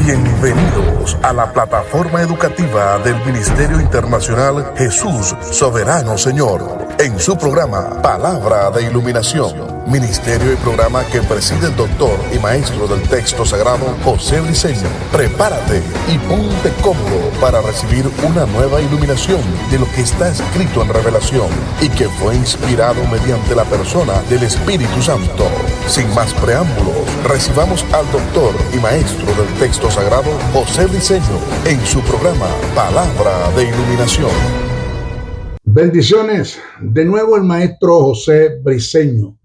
Bienvenidos a la plataforma educativa del Ministerio Internacional Jesús Soberano Señor, en su programa Palabra de Iluminación. Ministerio y programa que preside el doctor y maestro del texto sagrado José Briceño. Prepárate y ponte cómodo para recibir una nueva iluminación de lo que está escrito en Revelación y que fue inspirado mediante la persona del Espíritu Santo. Sin más preámbulos, recibamos al doctor y maestro del texto sagrado José Briceño en su programa Palabra de Iluminación. Bendiciones. De nuevo el maestro José Briceño,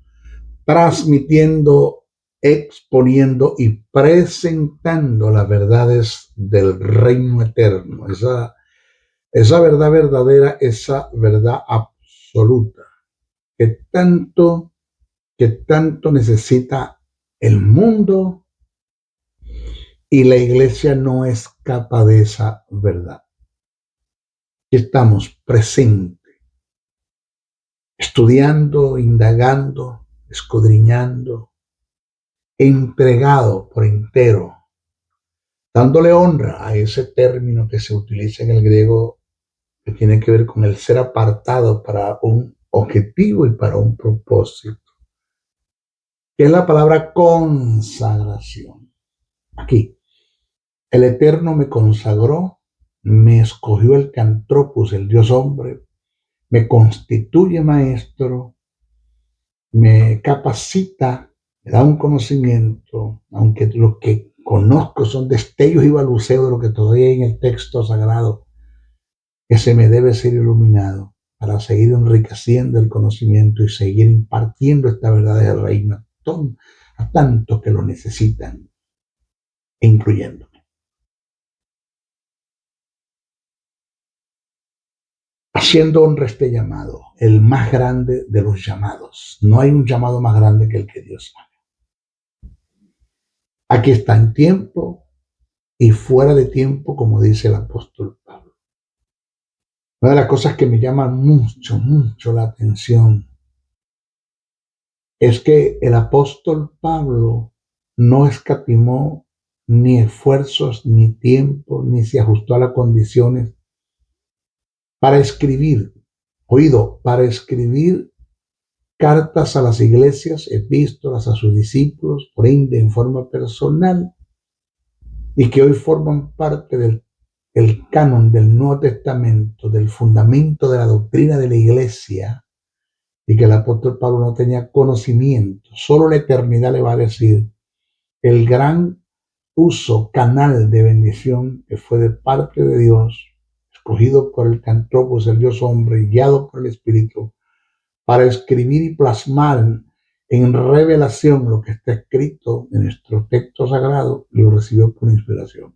transmitiendo, exponiendo y presentando las verdades del reino eterno. Esa verdad verdadera, esa verdad absoluta que tanto necesita el mundo, y la iglesia no escapa de esa verdad. Estamos presentes, estudiando, indagando, escudriñando, entregado por entero, dándole honra a ese término que se utiliza en el griego, que tiene que ver con el ser apartado para un objetivo y para un propósito, que es la palabra consagración. Aquí, el Eterno me consagró, me escogió el Cantropus, el Dios hombre, me constituye maestro, me capacita, me da un conocimiento, aunque lo que conozco son destellos y balbuceos de lo que todavía hay en el texto sagrado, que se me debe ser iluminado para seguir enriqueciendo el conocimiento y seguir impartiendo esta verdad del reino a tantos que lo necesitan, incluyéndome. Haciendo honra este llamado, el más grande de los llamados. No hay un llamado más grande que el que Dios haga. Aquí está en tiempo y fuera de tiempo, como dice el apóstol Pablo. Una de las cosas que me llama mucho la atención es que el apóstol Pablo no escatimó ni esfuerzos, ni tiempo, ni se ajustó a las condiciones para escribir, para escribir cartas a las iglesias, epístolas a sus discípulos, por ende en forma personal, y que hoy forman parte del canon del Nuevo Testamento, del fundamento de la doctrina de la iglesia, y que el apóstol Pablo no tenía conocimiento. Solo la eternidad le va a decir el gran uso, canal de bendición que fue de parte de Dios, escogido por el Cantropus, el Dios hombre, guiado por el Espíritu, para escribir y plasmar en revelación lo que está escrito en nuestro texto sagrado, lo recibió por inspiración.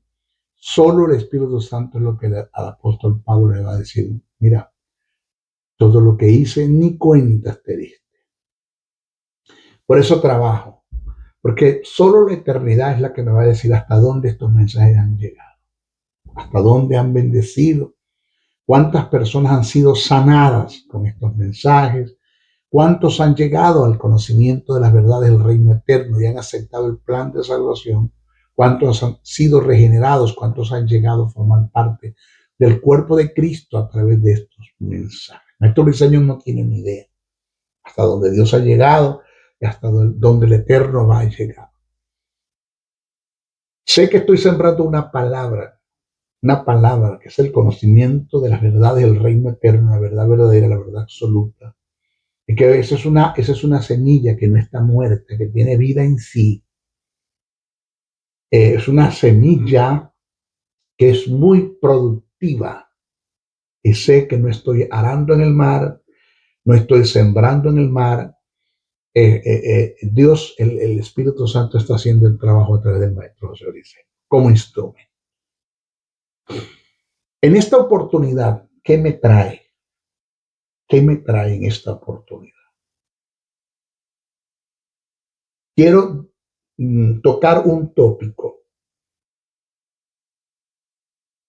Solo el Espíritu Santo es lo que al apóstol Pablo le va a decir: mira, todo lo que hice ni cuentas te diste. Por eso trabajo, porque solo la eternidad es la que me va a decir hasta dónde estos mensajes han llegado, hasta dónde han bendecido, cuántas personas han sido sanadas con estos mensajes, cuántos han llegado al conocimiento de las verdades del reino eterno y han aceptado el plan de salvación, cuántos han sido regenerados, cuántos han llegado a formar parte del cuerpo de Cristo a través de estos mensajes. Nuestro Briceño no tiene ni idea hasta dónde Dios ha llegado y hasta dónde el Eterno va a llegar. Sé que estoy sembrando una palabra que es el conocimiento de las verdades del reino eterno, la verdad verdadera, la verdad absoluta. Y que esa es una semilla que no está muerta, que tiene vida en sí. Es una semilla que es muy productiva. Y sé que no estoy arando en el mar, no estoy sembrando en el mar. Dios, el Espíritu Santo, está haciendo el trabajo a través del maestro José Briceño, como instrumento. En esta oportunidad, ¿qué me trae? ¿Qué me trae en esta oportunidad? Quiero tocar un tópico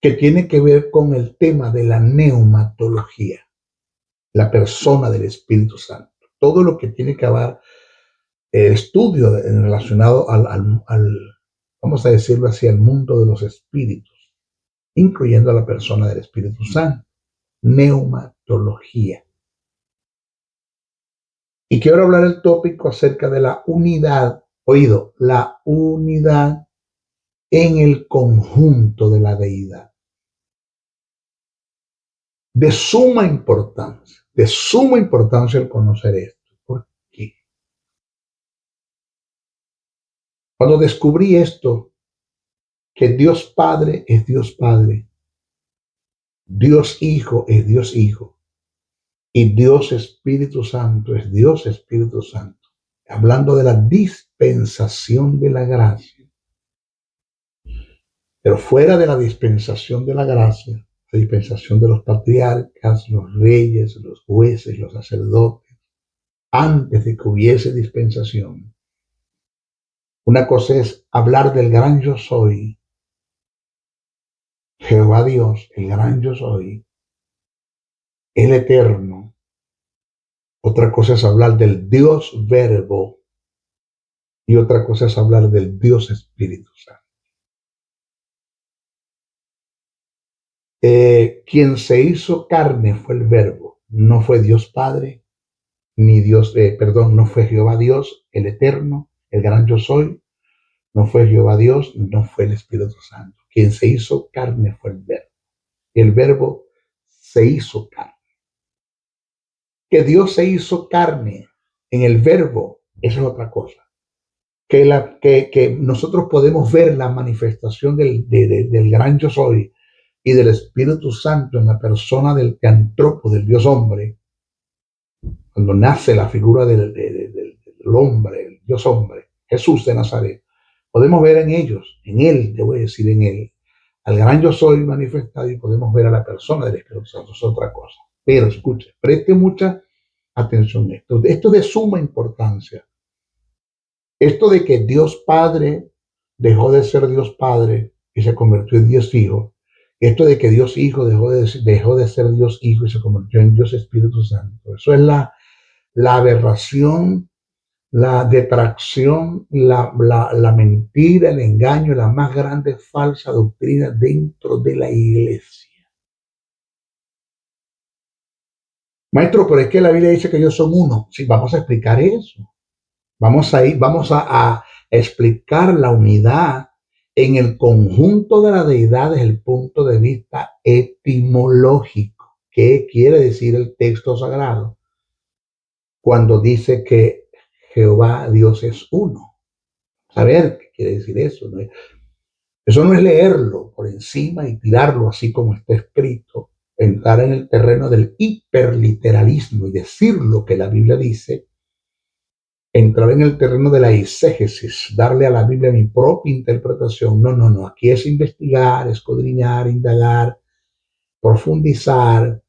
que tiene que ver con el tema de la neumatología, la persona del Espíritu Santo. Todo lo que tiene que ver estudio relacionado vamos a decirlo así, al mundo de los espíritus, incluyendo a la persona del Espíritu Santo, neumatología. Y quiero hablar el tópico acerca de la unidad, oído, la unidad en el conjunto de la deidad. De suma importancia el conocer esto. ¿Por qué? Cuando descubrí esto, que Dios Padre es Dios Padre, Dios Hijo es Dios Hijo, y Dios Espíritu Santo es Dios Espíritu Santo, hablando de la dispensación de la gracia. Pero fuera de la dispensación de la gracia, la dispensación de los patriarcas, los reyes, los jueces, los sacerdotes, antes de que hubiese dispensación, una cosa es hablar del gran yo soy, Jehová Dios, el gran yo soy, el eterno. Otra cosa es hablar del Dios Verbo y otra cosa es hablar del Dios Espíritu Santo. Quien se hizo carne fue el Verbo, no fue Dios Padre, ni no fue Jehová Dios, el eterno, el gran yo soy, no fue Jehová Dios, no fue el Espíritu Santo. Quien se hizo carne fue el Verbo. El Verbo se hizo carne. Que Dios se hizo carne en el Verbo, eso es otra cosa. Que nosotros podemos ver la manifestación del gran yo soy y del Espíritu Santo en la persona del antropo, del Dios hombre, cuando nace la figura del hombre, el Dios hombre, Jesús de Nazaret, podemos ver en ellos, en él, debo decir en él, al gran yo soy manifestado y podemos ver a la persona del Espíritu Santo, es otra cosa. Pero escuche, preste mucha atención a esto. Esto es de suma importancia. Esto de que Dios Padre dejó de ser Dios Padre y se convirtió en Dios Hijo. Esto de que Dios Hijo dejó de ser Dios Hijo y se convirtió en Dios Espíritu Santo. Eso es la aberración, la detracción, la mentira, el engaño, la más grande falsa doctrina dentro de la iglesia. Maestro, pero es que la Biblia dice que ellos son uno. Sí, vamos a explicar eso. Vamos a explicar la unidad en el conjunto de la deidad desde el punto de vista etimológico. ¿Qué quiere decir el texto sagrado cuando dice que Jehová Dios es uno? Saber qué quiere decir eso. ¿No? Eso no es leerlo por encima y tirarlo así como está escrito, entrar en el terreno del hiperliteralismo y decir lo que la Biblia dice, entrar en el terreno de la eisegesis, darle a la Biblia mi propia interpretación. No. Aquí es investigar, escudriñar, indagar, profundizar,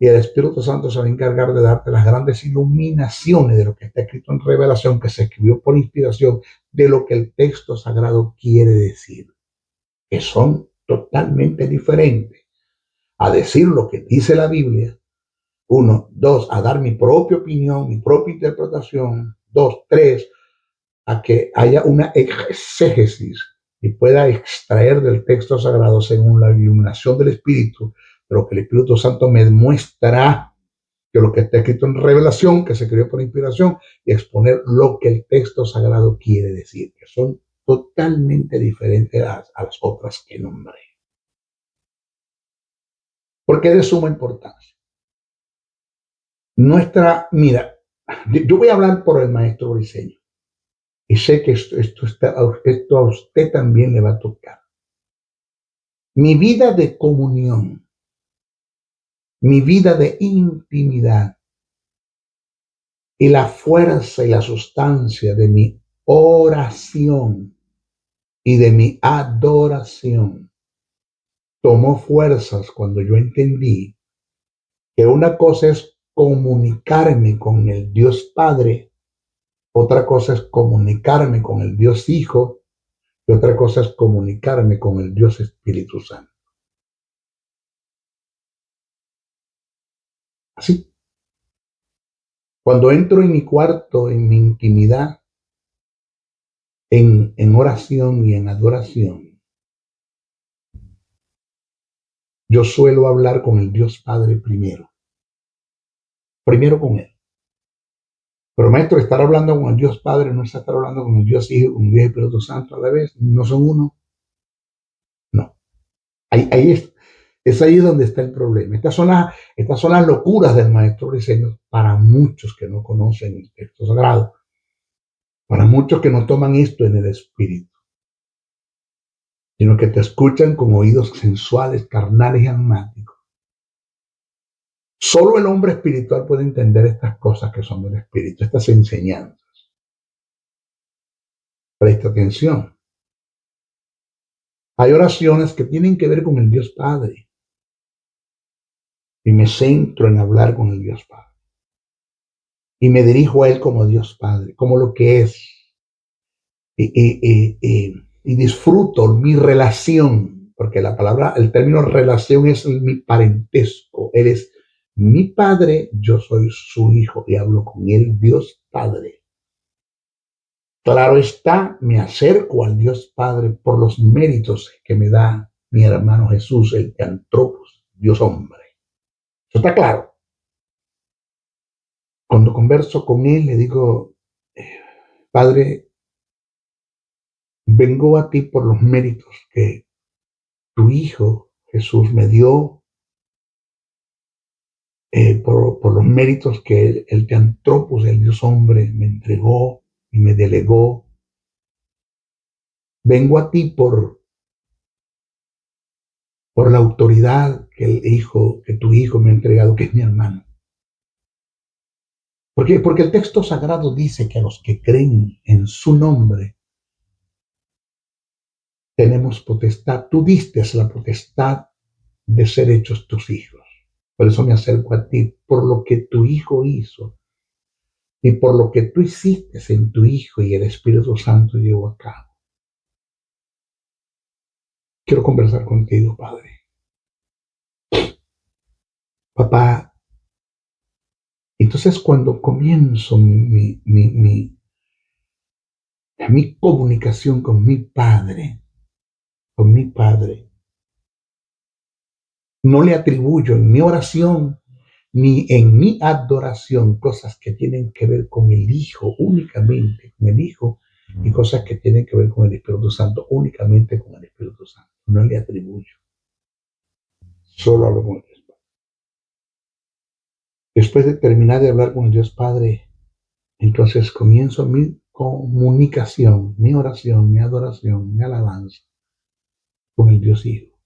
y el Espíritu Santo se va a encargar de darte las grandes iluminaciones de lo que está escrito en Revelación, que se escribió por inspiración, de lo que el texto sagrado quiere decir, que son totalmente diferentes a decir lo que dice la Biblia. Uno, dos, a dar mi propia opinión, mi propia interpretación. Dos, tres, a que haya una exégesis y pueda extraer del texto sagrado según la iluminación del Espíritu, pero que el Espíritu Santo me muestra que lo que está escrito en Revelación, que se creó por inspiración, y exponer lo que el texto sagrado quiere decir, que son totalmente diferentes a las otras que nombré. Porque es de suma importancia. Mira, yo voy a hablar por el maestro Briceño. Y sé que esto a usted también le va a tocar. Mi vida de comunión, mi vida de intimidad y la fuerza y la sustancia de mi oración y de mi adoración tomó fuerzas cuando yo entendí que una cosa es comunicarme con el Dios Padre, otra cosa es comunicarme con el Dios Hijo, y otra cosa es comunicarme con el Dios Espíritu Santo. Así. Cuando entro en mi cuarto, en mi intimidad, en oración y en adoración, yo suelo hablar con el Dios Padre primero con Él. Pero maestro, estar hablando con el Dios Padre no es estar hablando con el Dios Hijo, con el Dios Espíritu Santo a la vez, no son uno, no. Es ahí donde está el problema. Estas son las locuras del maestro Briceño para muchos que no conocen el texto sagrado, para muchos que no toman esto en el Espíritu, sino que te escuchan con oídos sensuales, carnales y almáticos. Solo el hombre espiritual puede entender estas cosas que son del Espíritu, estas enseñanzas. Presta atención. Hay oraciones que tienen que ver con el Dios Padre. Y me centro en hablar con el Dios Padre. Y me dirijo a Él como Dios Padre, como lo que es. Y disfruto mi relación, porque el término relación es mi parentesco. Él es mi Padre, yo soy su Hijo y hablo con Él, Dios Padre. Claro está, me acerco al Dios Padre por los méritos que me da mi hermano Jesús, el Teantropos, Dios hombre. Eso está claro. Cuando converso con Él, le digo, Padre, vengo a ti por los méritos que tu Hijo Jesús me dio, por los méritos que el Teantropos, el Dios hombre, me entregó y me delegó. Vengo a ti por la autoridad que tu Hijo me ha entregado, que es mi hermano. ¿Por qué? Porque el texto sagrado dice que a los que creen en su nombre tenemos potestad. Tú diste la potestad de ser hechos tus hijos. Por eso me acerco a ti, por lo que tu Hijo hizo y por lo que tú hiciste en tu Hijo y el Espíritu Santo llevó a cabo. Quiero conversar contigo, Padre. Papá, entonces cuando comienzo mi comunicación con mi Padre, no le atribuyo en mi oración ni en mi adoración cosas que tienen que ver con el Hijo, únicamente con el Hijo, y cosas que tienen que ver con el Espíritu Santo, únicamente con el Espíritu Santo. No le atribuyo. Solo hablo con el Dios Padre. Después de terminar de hablar con el Dios Padre, entonces comienzo mi comunicación, mi oración, mi adoración, mi alabanza con el Dios Hijo.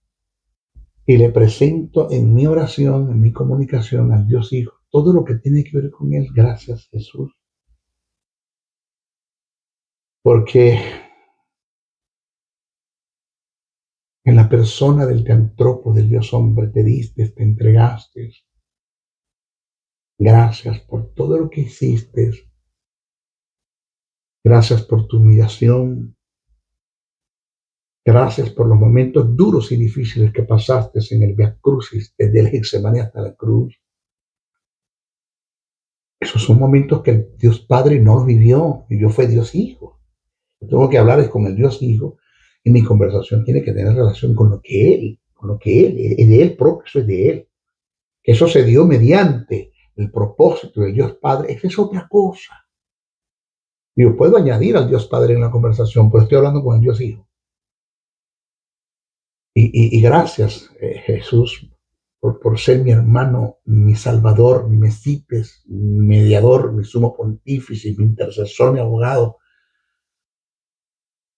Y le presento en mi oración, en mi comunicación al Dios Hijo, todo lo que tiene que ver con Él. Gracias, Jesús. Porque en la persona del Teantropo, del Dios hombre, te diste, te entregaste. Gracias por todo lo que hiciste. Gracias por tu humillación. Gracias por los momentos duros y difíciles que pasaste en el Via Crucis, desde el Getsemaní hasta la cruz. Esos son momentos que el Dios Padre no los vivió fue Dios Hijo. Yo tengo que hablar con el Dios Hijo y mi conversación tiene que tener relación con lo que Él, es de Él propio, eso es de Él. Eso se dio mediante el propósito del Dios Padre, esa es otra cosa. Yo puedo añadir al Dios Padre en la conversación, pero estoy hablando con el Dios Hijo. Y gracias, Jesús, por ser mi hermano, mi salvador, mi mesítes, mi mediador, mi sumo pontífice, mi intercesor, mi abogado.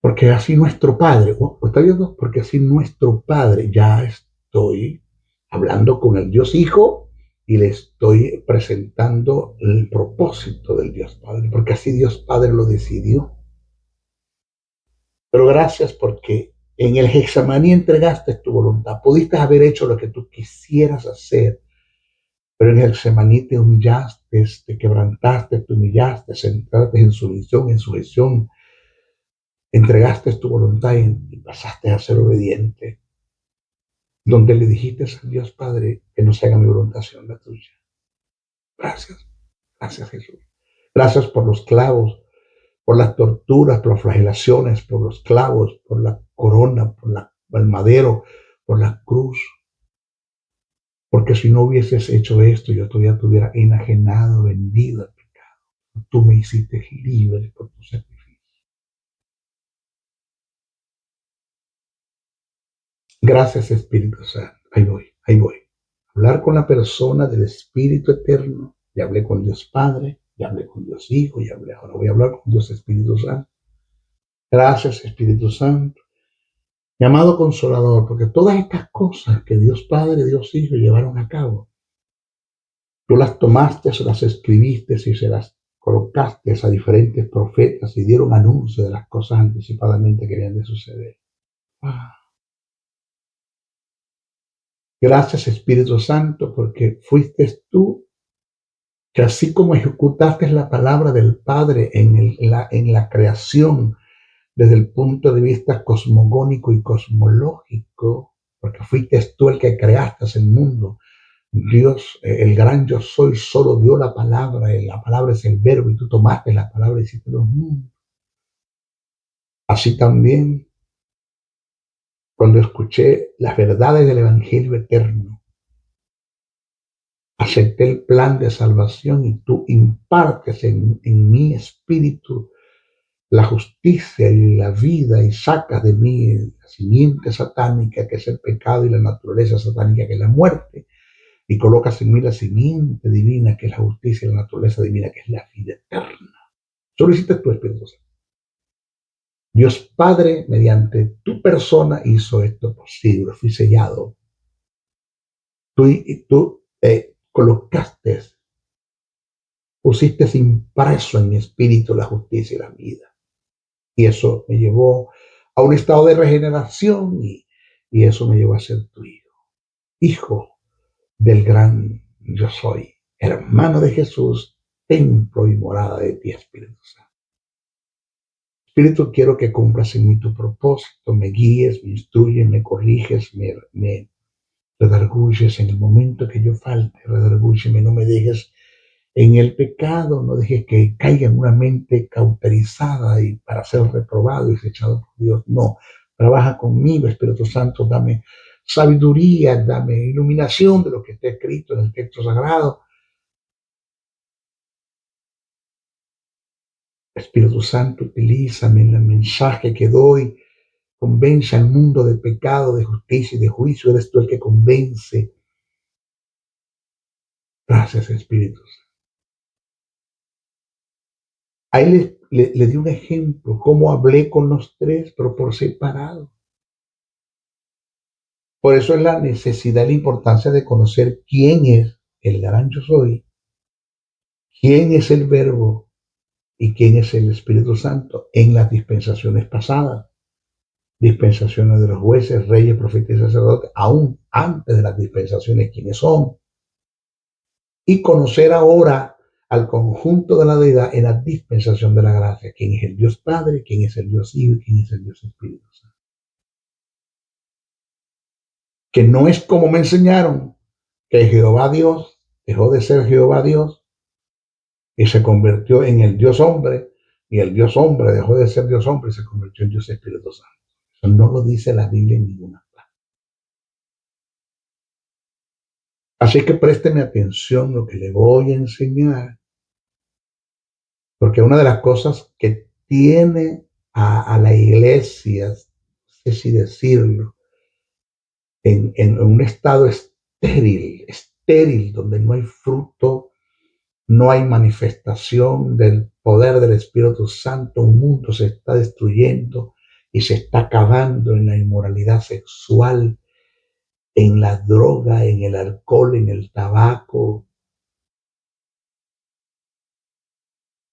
Porque así nuestro Padre, ¿está viendo? Porque así nuestro Padre, ya estoy hablando con el Dios Hijo y le estoy presentando el propósito del Dios Padre, porque así Dios Padre lo decidió. Pero gracias porque en el Getsemaní entregaste tu voluntad. Pudiste haber hecho lo que tú quisieras hacer, pero en el Getsemaní te humillaste, te quebrantaste, te humillaste, centraste en sumisión, en sujeción. Entregaste tu voluntad y pasaste a ser obediente, donde le dijiste a Dios Padre que no se haga mi voluntad sino la tuya. Gracias, gracias Jesús. Gracias por los clavos por las torturas, por las flagelaciones, por los clavos, por la corona, por el madero, por la cruz. Porque si no hubieses hecho esto, yo todavía te hubiera enajenado, vendido al pecado. Tú me hiciste libre por tu sacrificio. Gracias, Espíritu Santo. Ahí voy, ahí voy. Hablar con la persona del Espíritu Eterno. Ya hablé con Dios Padre, ya hablé con Dios Hijo, ahora voy a hablar con Dios Espíritu Santo. Gracias, Espíritu Santo. Mi amado Consolador, porque todas estas cosas que Dios Padre, Dios Hijo llevaron a cabo, tú las tomaste, se las escribiste y se las colocaste a diferentes profetas y dieron anuncio de las cosas anticipadamente que habían de suceder. Gracias, Espíritu Santo, porque fuiste tú que así como ejecutaste la palabra del Padre en la creación desde el punto de vista cosmogónico y cosmológico, porque fuiste tú el que creaste el mundo. Dios, el gran yo soy, solo dio la palabra es el verbo, y tú tomaste la palabra y hiciste los mundos. Así también, cuando escuché las verdades del Evangelio eterno, acepté el plan de salvación y tú impartes en mi espíritu la justicia y la vida y sacas de mí la simiente satánica que es el pecado y la naturaleza satánica que es la muerte y colocas en mí la simiente divina que es la justicia y la naturaleza divina que es la vida eterna. Solo hiciste tu Espíritu Santo. Dios Padre, mediante tu persona, hizo esto posible. Fui sellado. Tú colocaste, pusiste impreso en mi espíritu la justicia y la vida. Y eso me llevó a un estado de regeneración y eso me llevó a ser tu hijo. Hijo del gran yo soy, hermano de Jesús, templo y morada de ti, Espíritu Santo. Espíritu, quiero que cumplas en mí tu propósito, me guíes, me instruyes, me corriges, me redarguyes en el momento que yo falte, redargúyeme, no me dejes en el pecado, no dejes que caiga en una mente cauterizada y para ser reprobado y desechado por Dios. No, trabaja conmigo, Espíritu Santo, dame sabiduría, dame iluminación de lo que está escrito en el texto sagrado. Espíritu Santo, utilízame en el mensaje que doy. Convence al mundo de pecado, de justicia y de juicio. Eres tú el que convence. Gracias, Espíritu Santo. Ahí le di un ejemplo, cómo hablé con los tres, pero por separado. Por eso es la necesidad y la importancia de conocer quién es el gran yo soy, quién es el Verbo y quién es el Espíritu Santo en las dispensaciones pasadas. Dispensaciones de los jueces, reyes, profetas y sacerdotes, aún antes de las dispensaciones, quiénes son. Y conocer ahora al conjunto de la deidad en la dispensación de la gracia, quién es el Dios Padre, quién es el Dios Hijo y quién es el Dios Espíritu Santo. Que no es como me enseñaron, que Jehová Dios dejó de ser Jehová Dios y se convirtió en el Dios hombre, y el Dios hombre dejó de ser Dios hombre y se convirtió en Dios Espíritu Santo. Eso no lo dice la Biblia en ninguna parte. Así que présteme atención lo que le voy a enseñar, porque una de las cosas que tiene a la iglesia, no sé si decirlo, en un estado estéril, donde no hay fruto, no hay manifestación del poder del Espíritu Santo, un mundo se está destruyendo y se está acabando en la inmoralidad sexual, en la droga, en el alcohol, en el tabaco.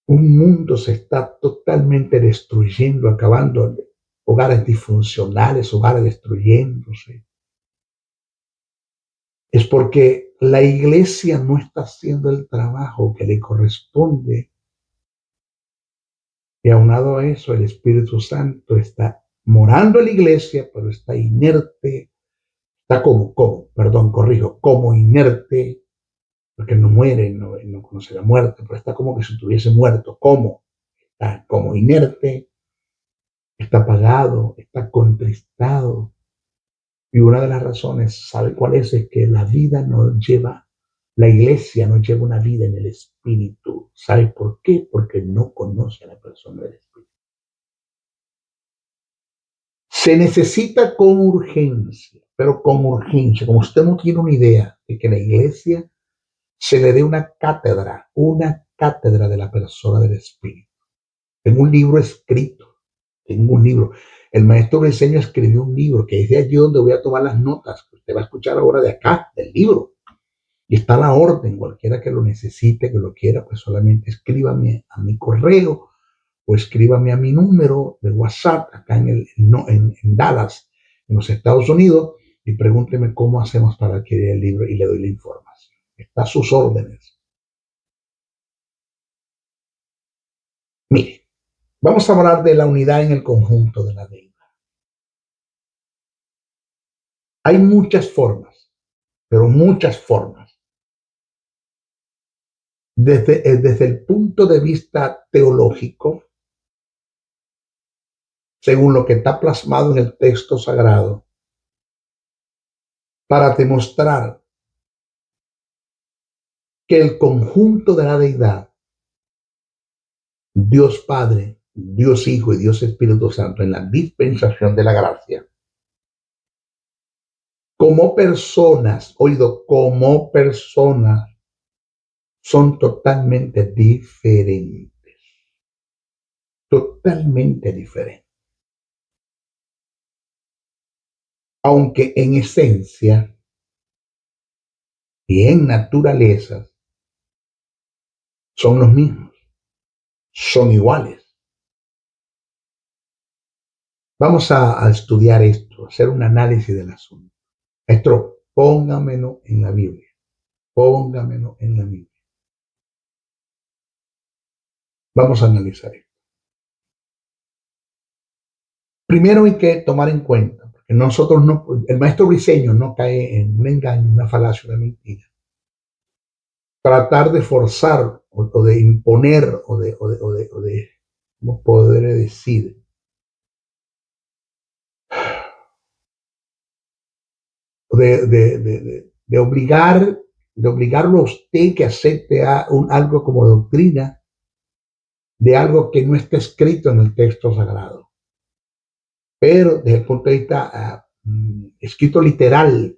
Un mundo se está totalmente destruyendo, acabando, hogares disfuncionales, hogares destruyéndose. Es porque la iglesia no está haciendo el trabajo que le corresponde. Y aunado a eso, el Espíritu Santo está morando en la iglesia, pero está inerte, está como inerte, porque no muere, no conoce la muerte, pero está como que si estuviese muerto. ¿Cómo? está como inerte, está apagado, está contristado. Y una de las razones, ¿sabe cuál es? Es que la iglesia no lleva una vida en el Espíritu. ¿Sabe por qué? Porque no conoce a la persona del Espíritu. Se necesita con urgencia, pero con urgencia, como usted no tiene una idea de que la iglesia se le dé una cátedra de la persona del Espíritu. Tengo un libro escrito, tengo un libro. El maestro Briceño escribió un libro que es de allí donde voy a tomar las notas que usted va a escuchar ahora de acá, del libro. Y está la orden, cualquiera que lo necesite, que lo quiera, pues solamente escríbame a mi correo o escríbame a mi número de WhatsApp acá en Dallas, en los Estados Unidos, y pregúnteme cómo hacemos para adquirir el libro y le doy la información. Está a sus órdenes. Mire, vamos a hablar de la unidad en el conjunto de la deidad. Hay muchas formas, pero muchas formas. Desde el punto de vista teológico, según lo que está plasmado en el texto sagrado, para demostrar que el conjunto de la deidad, Dios Padre, Dios Hijo y Dios Espíritu Santo, en la dispensación de la gracia, como personas, como personas, son totalmente diferentes. Totalmente diferentes. Aunque en esencia y en naturaleza son los mismos, son iguales. Vamos a estudiar esto, hacer un análisis del asunto. Maestro, póngamelo en la Biblia. Póngamelo en la Biblia. Vamos a analizar esto. Primero hay que tomar en cuenta, porque el maestro Briceño no cae en un engaño, una falacia, una mentira. Tratar de forzar o de imponer o de ¿cómo podré decir? De obligarlo a usted que acepte algo como doctrina de algo que no está escrito en el texto sagrado. Pero desde el punto de vista escrito literal,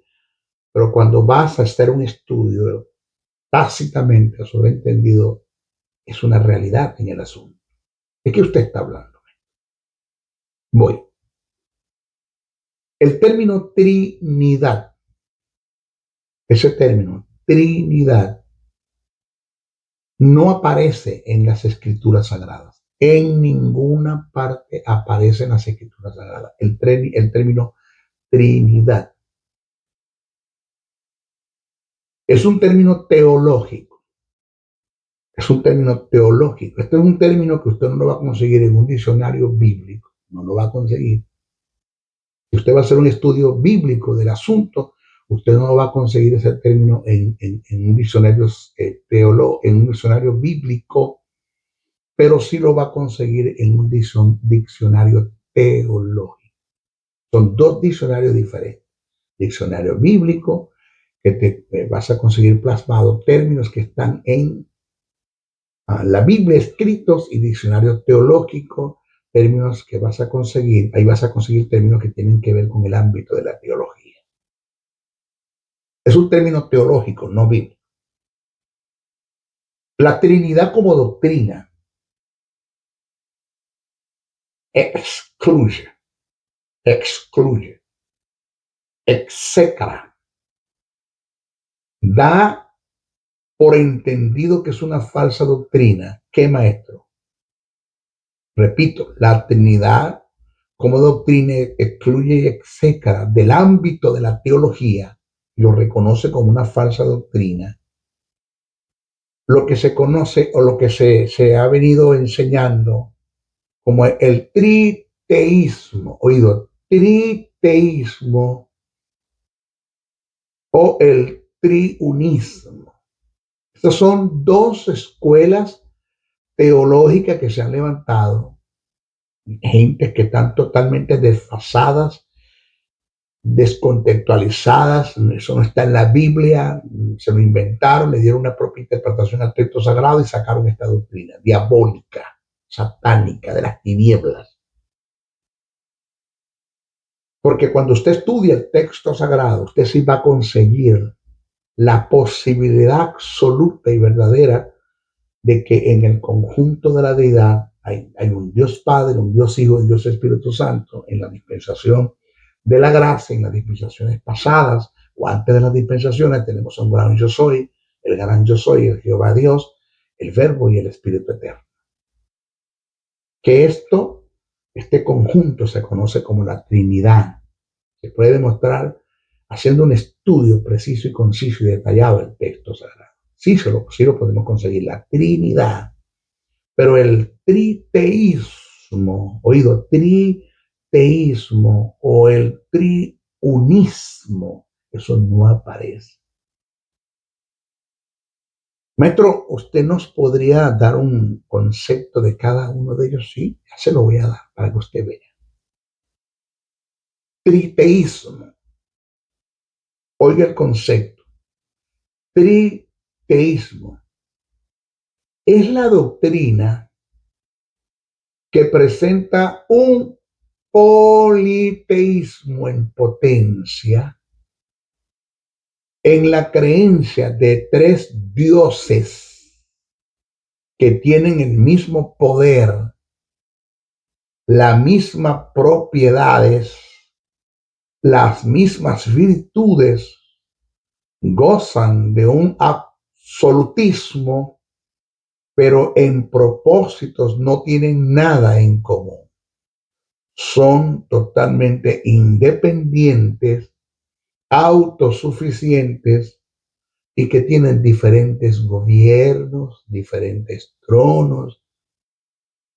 pero cuando vas a hacer un estudio tácitamente, sobreentendido, es una realidad en el asunto. ¿De qué usted está hablando? Voy. El término Trinidad, ese término, Trinidad, no aparece en las escrituras sagradas. En ninguna parte aparece en las escrituras sagradas el término Trinidad. Es un término teológico. Es un término teológico. Este es un término que usted no lo va a conseguir en un diccionario bíblico. No lo va a conseguir. Si usted va a hacer un estudio bíblico del asunto, usted no va a conseguir ese término en un diccionario en un diccionario bíblico, pero sí lo va a conseguir en un diccionario teológico. Son dos diccionarios diferentes. Diccionario bíblico, que te vas a conseguir plasmado términos que están en la Biblia escritos, y diccionario teológico, términos que vas a conseguir, ahí vas a conseguir términos que tienen que ver con el ámbito de la teología. Es un término teológico, no bíblico. La Trinidad como doctrina excluye, etcétera. Da por entendido que es una falsa doctrina. ¿Qué, maestro? Repito, la Trinidad como doctrina excluye, etcétera, del ámbito de la teología, lo reconoce como una falsa doctrina, lo que se conoce o lo que se ha venido enseñando como el triteísmo, triteísmo o el triunismo. Estas son dos escuelas teológicas que se han levantado, gentes que están totalmente desfasadas, descontextualizadas, eso no está en la Biblia, se lo inventaron, le dieron una propia interpretación al texto sagrado y sacaron esta doctrina diabólica, satánica, de las tinieblas. Porque cuando usted estudia el texto sagrado, usted sí va a conseguir la posibilidad absoluta y verdadera de que en el conjunto de la deidad hay un Dios Padre, un Dios Hijo, un Dios Espíritu Santo, en la dispensación de la gracia, en las dispensaciones pasadas o antes de las dispensaciones tenemos un gran yo soy, el Jehová Dios, el Verbo y el Espíritu Eterno. Que este conjunto se conoce como la Trinidad. Se puede demostrar haciendo un estudio preciso y conciso y detallado del texto sagrado. Sí lo podemos conseguir, la Trinidad. Pero el triteísmo, triteísmo o el triunismo, eso no aparece. Maestro, ¿usted nos podría dar un concepto de cada uno de ellos? Sí, ya se lo voy a dar para que usted vea. Triteísmo. Oiga el concepto. Triteísmo es la doctrina que presenta un politeísmo en potencia, en la creencia de tres dioses que tienen el mismo poder, las mismas propiedades, las mismas virtudes, gozan de un absolutismo, pero en propósitos no tienen nada en común. Son totalmente independientes, autosuficientes y que tienen diferentes gobiernos, diferentes tronos,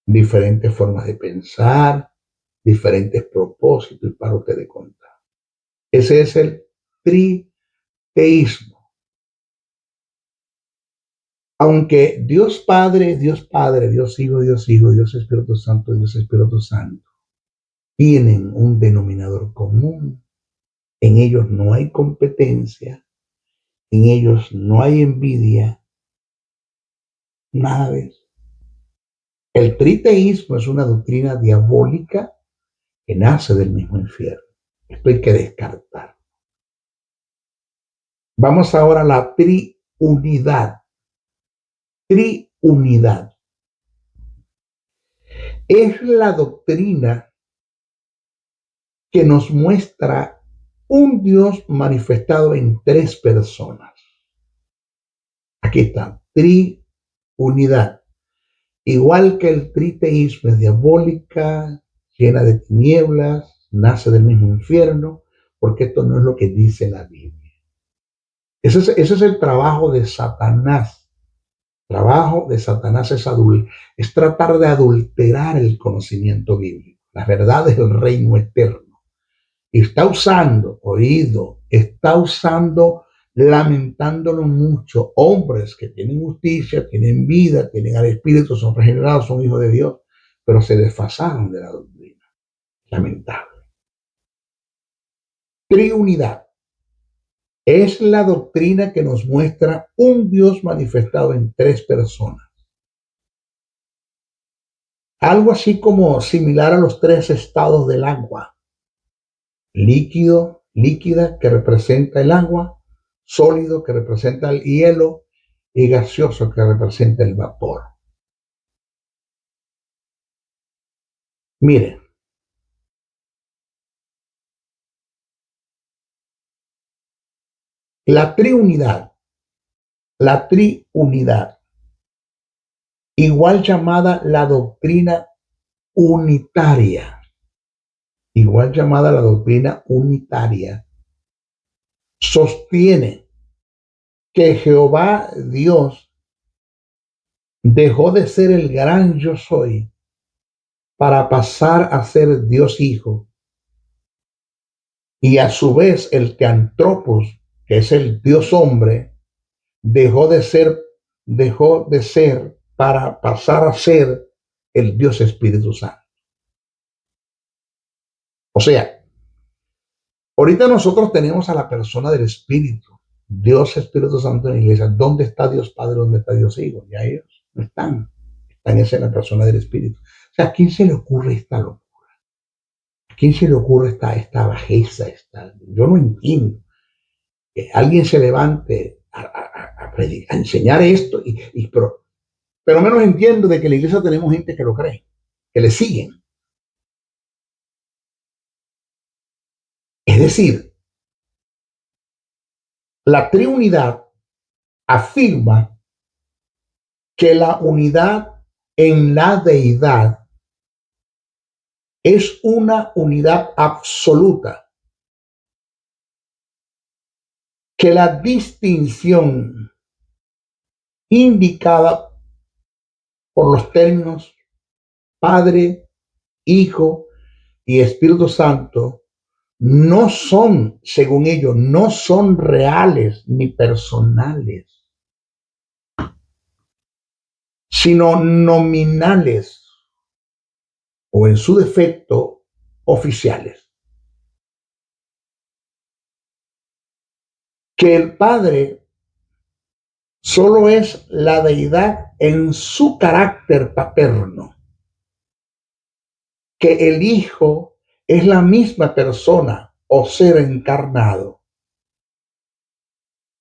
diferentes formas de pensar, diferentes propósitos, y para usted de contar. Ese es el triteísmo. Aunque Dios Padre, Dios Hijo, Dios Espíritu Santo, tienen un denominador común, en ellos no hay competencia, en ellos no hay envidia, nada de eso. El triteísmo es una doctrina diabólica que nace del mismo infierno. Esto hay que descartar. Vamos ahora a la triunidad. Triunidad es la doctrina que nos muestra un Dios manifestado en tres personas. Aquí está, triunidad. Igual que el triteísmo es diabólica, llena de tinieblas, nace del mismo infierno, porque esto no es lo que dice la Biblia. Ese es el trabajo de Satanás. El trabajo de Satanás es tratar de adulterar el conocimiento bíblico, las verdades del reino eterno. Y está usando, lamentándolo mucho, hombres que tienen justicia, tienen vida, tienen al Espíritu, son regenerados, son hijos de Dios, pero se desfasaron de la doctrina. Lamentable. Triunidad es la doctrina que nos muestra un Dios manifestado en tres personas. Algo así como similar a los tres estados del agua. Líquido, líquida, que representa el agua, sólido, que representa el hielo, y gaseoso, que representa el vapor. Mire, la triunidad, igual llamada la doctrina unitaria, sostiene que Jehová Dios dejó de ser el gran yo soy para pasar a ser Dios Hijo, y a su vez el Teantropos, que es el Dios hombre, dejó de ser para pasar a ser el Dios Espíritu Santo. O sea, ahorita nosotros tenemos a la persona del Espíritu, Dios Espíritu Santo en la iglesia. ¿Dónde está Dios Padre? ¿Dónde está Dios Hijo? Ya ellos no están. Están en la persona del Espíritu. O sea, ¿a quién se le ocurre esta locura? ¿A quién se le ocurre esta bajeza? Yo no entiendo que alguien se levante a enseñar esto, pero menos entiendo de que en la iglesia tenemos gente que lo cree, que le siguen. Es decir, la Trinidad afirma que la unidad en la deidad es una unidad absoluta, que la distinción indicada por los términos Padre, Hijo y Espíritu Santo no son, según ellos, no son reales ni personales, sino nominales o en su defecto oficiales. Que el Padre solo es la deidad en su carácter paterno, que el Hijo es la misma persona o ser encarnado,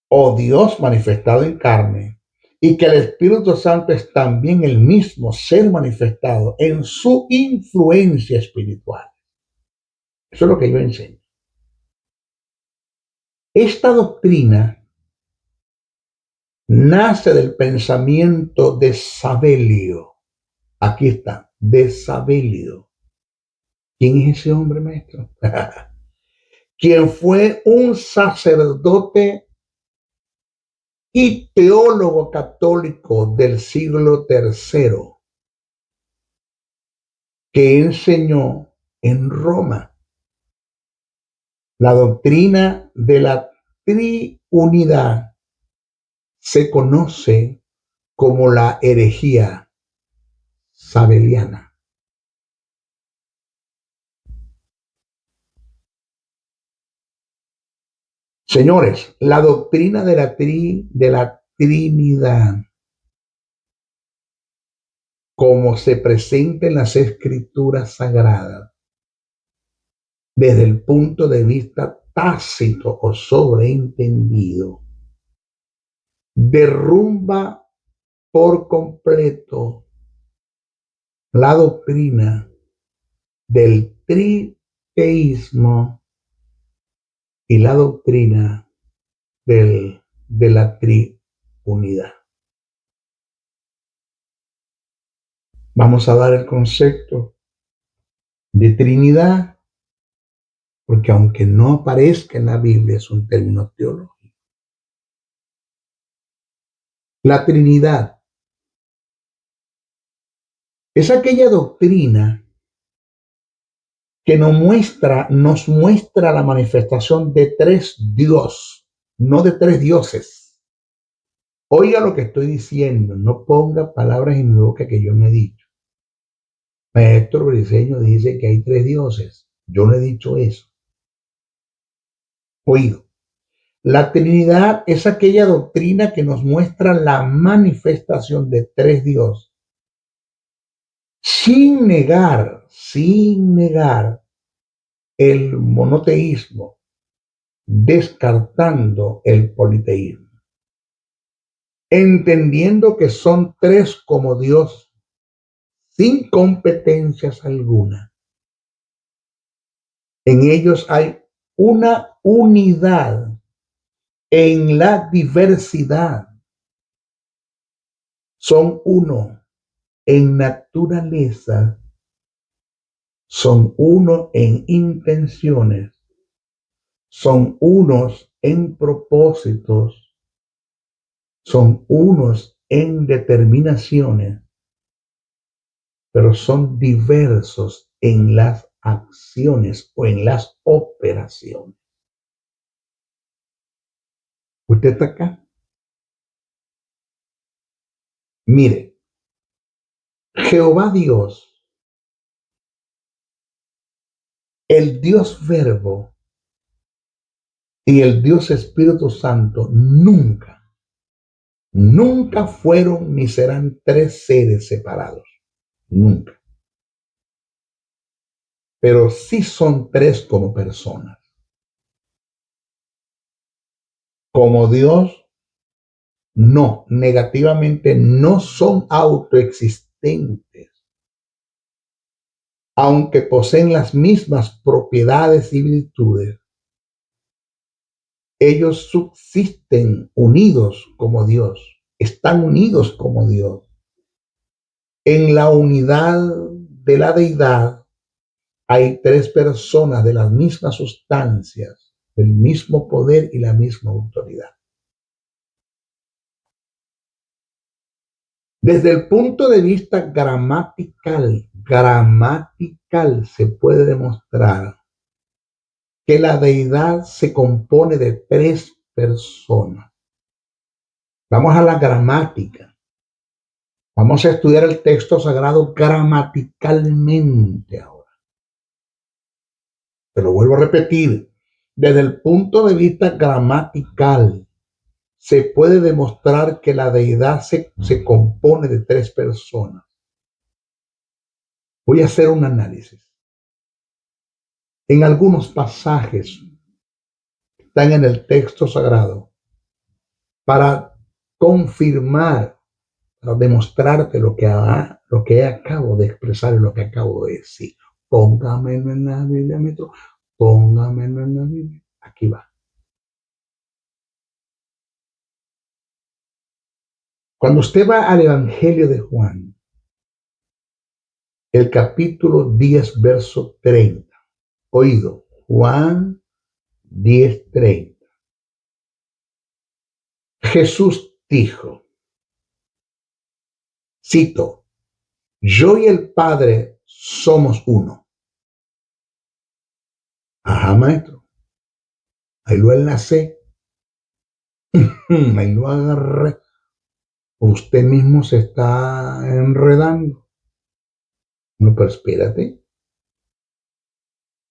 o Dios manifestado en carne, y que el Espíritu Santo es también el mismo ser manifestado en su influencia espiritual. Eso es lo que yo enseño. Esta doctrina nace del pensamiento de Sabelio. Aquí está, de Sabelio. ¿Quién es ese hombre, maestro? Quien fue un sacerdote y teólogo católico del siglo III, que enseñó en Roma la doctrina de la triunidad. Se conoce como la herejía sabeliana. Señores, la doctrina de la Trinidad, como se presenta en las Escrituras Sagradas, desde el punto de vista tácito o sobreentendido, derrumba por completo la doctrina del triteísmo y la doctrina de la triunidad. Vamos a dar el concepto de Trinidad, porque aunque no aparezca en la Biblia, es un término teológico. La Trinidad es aquella doctrina que nos muestra la manifestación de tres dioses, no de tres dioses. Oiga lo que estoy diciendo, no ponga palabras en mi boca que yo no he dicho. Maestro Briceño dice que hay tres dioses. Yo no he dicho eso. Oído. La Trinidad es aquella doctrina que nos muestra la manifestación de tres dioses, sin negar el monoteísmo, descartando el politeísmo, entendiendo que son tres como Dios, sin competencias alguna. En ellos hay una unidad en la diversidad. Son uno en naturaleza, son uno en intenciones, son unos en propósitos, son unos en determinaciones, pero son diversos en las acciones o en las operaciones. ¿Usted está acá? Mire, Jehová Dios, el Dios Verbo y el Dios Espíritu Santo nunca fueron ni serán tres seres separados. Nunca. Pero sí son tres como personas. Como Dios, no, negativamente no son autoexistentes, aunque poseen las mismas propiedades y virtudes. Ellos subsisten unidos como Dios, están unidos como Dios. En la unidad de la deidad hay tres personas de las mismas sustancias, del mismo poder y la misma autoridad. Desde el punto de vista gramatical, se puede demostrar que la deidad se compone de tres personas. Vamos a la gramática. Vamos a estudiar el texto sagrado gramaticalmente ahora. Te lo vuelvo a repetir. Desde el punto de vista gramatical, se puede demostrar que la deidad se compone de tres personas. Voy a hacer un análisis. En algunos pasajes están en el texto sagrado para confirmar, para demostrarte lo que acabo de expresar y lo que acabo de decir. Póngamelo en la Biblia, metro. Póngamelo en la Biblia. Aquí va. Cuando usted va al Evangelio de Juan, el capítulo 10, verso 30. Oído, Juan 10, 30. Jesús dijo, cito, yo y el Padre somos uno. Ajá, maestro. Ahí lo enlacé. Ahí lo agarré. Usted mismo se está enredando. No, pero espérate.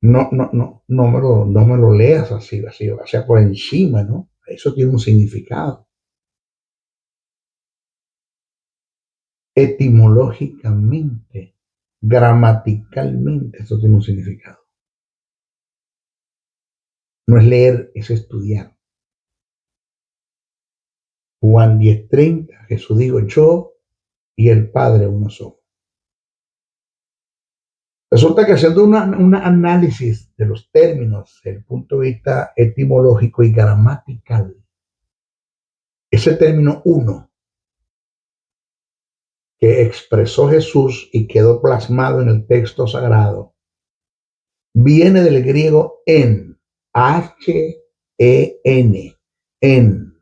No me lo leas así, o sea, por encima, ¿no? Eso tiene un significado. Etimológicamente, gramaticalmente, eso tiene un significado. No es leer, es estudiar. Juan 10:30, Jesús dijo, yo y el Padre uno somos. Resulta que haciendo un análisis de los términos desde el punto de vista etimológico y gramatical, ese término uno que expresó Jesús y quedó plasmado en el texto sagrado, viene del griego en, H-E-N, en,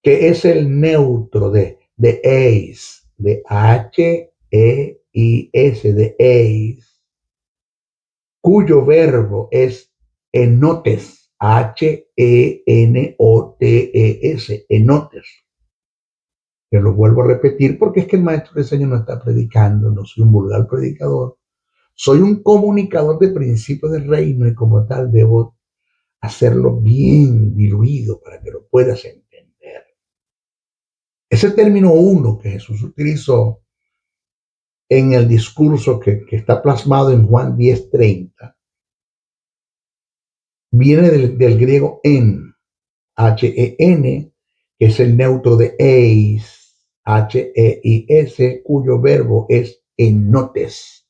que es el neutro de eis, de H-E-I-S, de eis, cuyo verbo es enotes, H-E-N-O-T-E-S, enotes. Que lo vuelvo a repetir porque es que el maestro de enseño no está predicando, no soy un vulgar predicador, soy un comunicador de principios del reino y como tal debo hacerlo bien diluido para que lo puedas entender. Ese término uno que Jesús utilizó en el discurso que está plasmado en Juan 10:30 viene del griego en, H-E-N, que es el neutro de eis, H-E-I-S, cuyo verbo es enotes,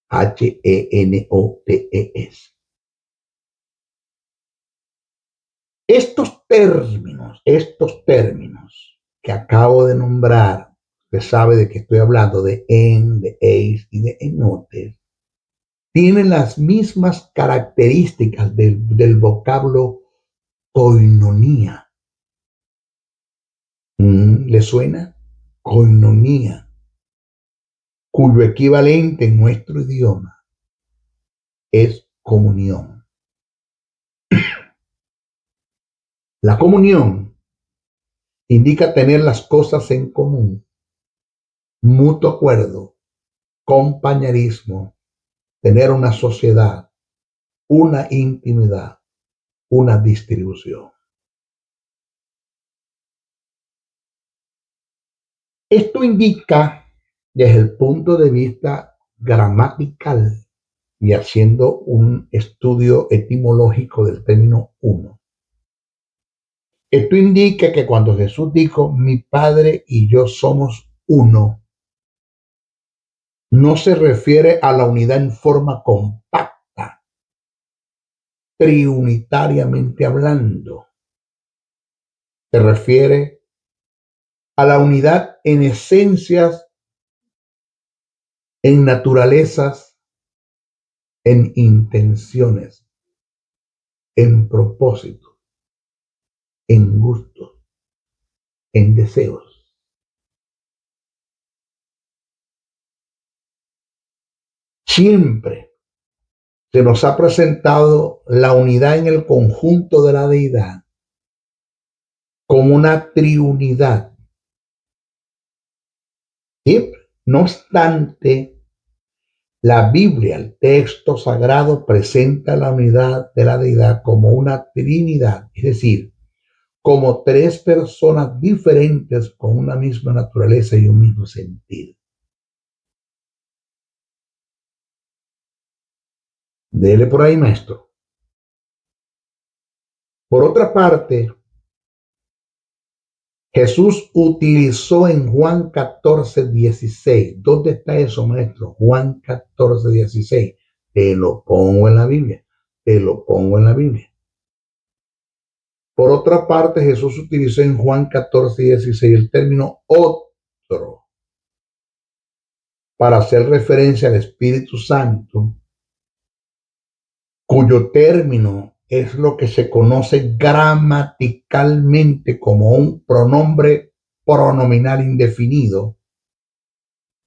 H-E-N-O-T-E-S. Estos términos que acabo de nombrar, usted sabe de que estoy hablando de en, de eis y de enotes, tienen las mismas características del vocablo koinonía. ¿Le suena? Koinonía, cuyo equivalente en nuestro idioma es comunión. La comunión indica tener las cosas en común, mutuo acuerdo, compañerismo, tener una sociedad, una intimidad, una distribución. Esto indica desde el punto de vista gramatical y haciendo un estudio etimológico del término uno. Esto indica que cuando Jesús dijo, mi Padre y yo somos uno, no se refiere a la unidad en forma compacta, triunitariamente hablando. Se refiere a la unidad en esencias, en naturalezas, en intenciones, en propósitos, en gustos, en deseos. Siempre se nos ha presentado la unidad en el conjunto de la deidad como una triunidad. Siempre. No obstante, la Biblia, el texto sagrado, presenta la unidad de la deidad como una trinidad, es decir, como tres personas diferentes con una misma naturaleza y un mismo sentido. Dele por ahí, maestro. Por otra parte, Jesús utilizó en Juan 14:16. ¿Dónde está eso, maestro? Juan 14:16. Te lo pongo en la Biblia. Te lo pongo en la Biblia. Por otra parte, Jesús utilizó en Juan 14:16 el término otro para hacer referencia al Espíritu Santo, cuyo término es lo que se conoce gramaticalmente como un pronombre pronominal indefinido,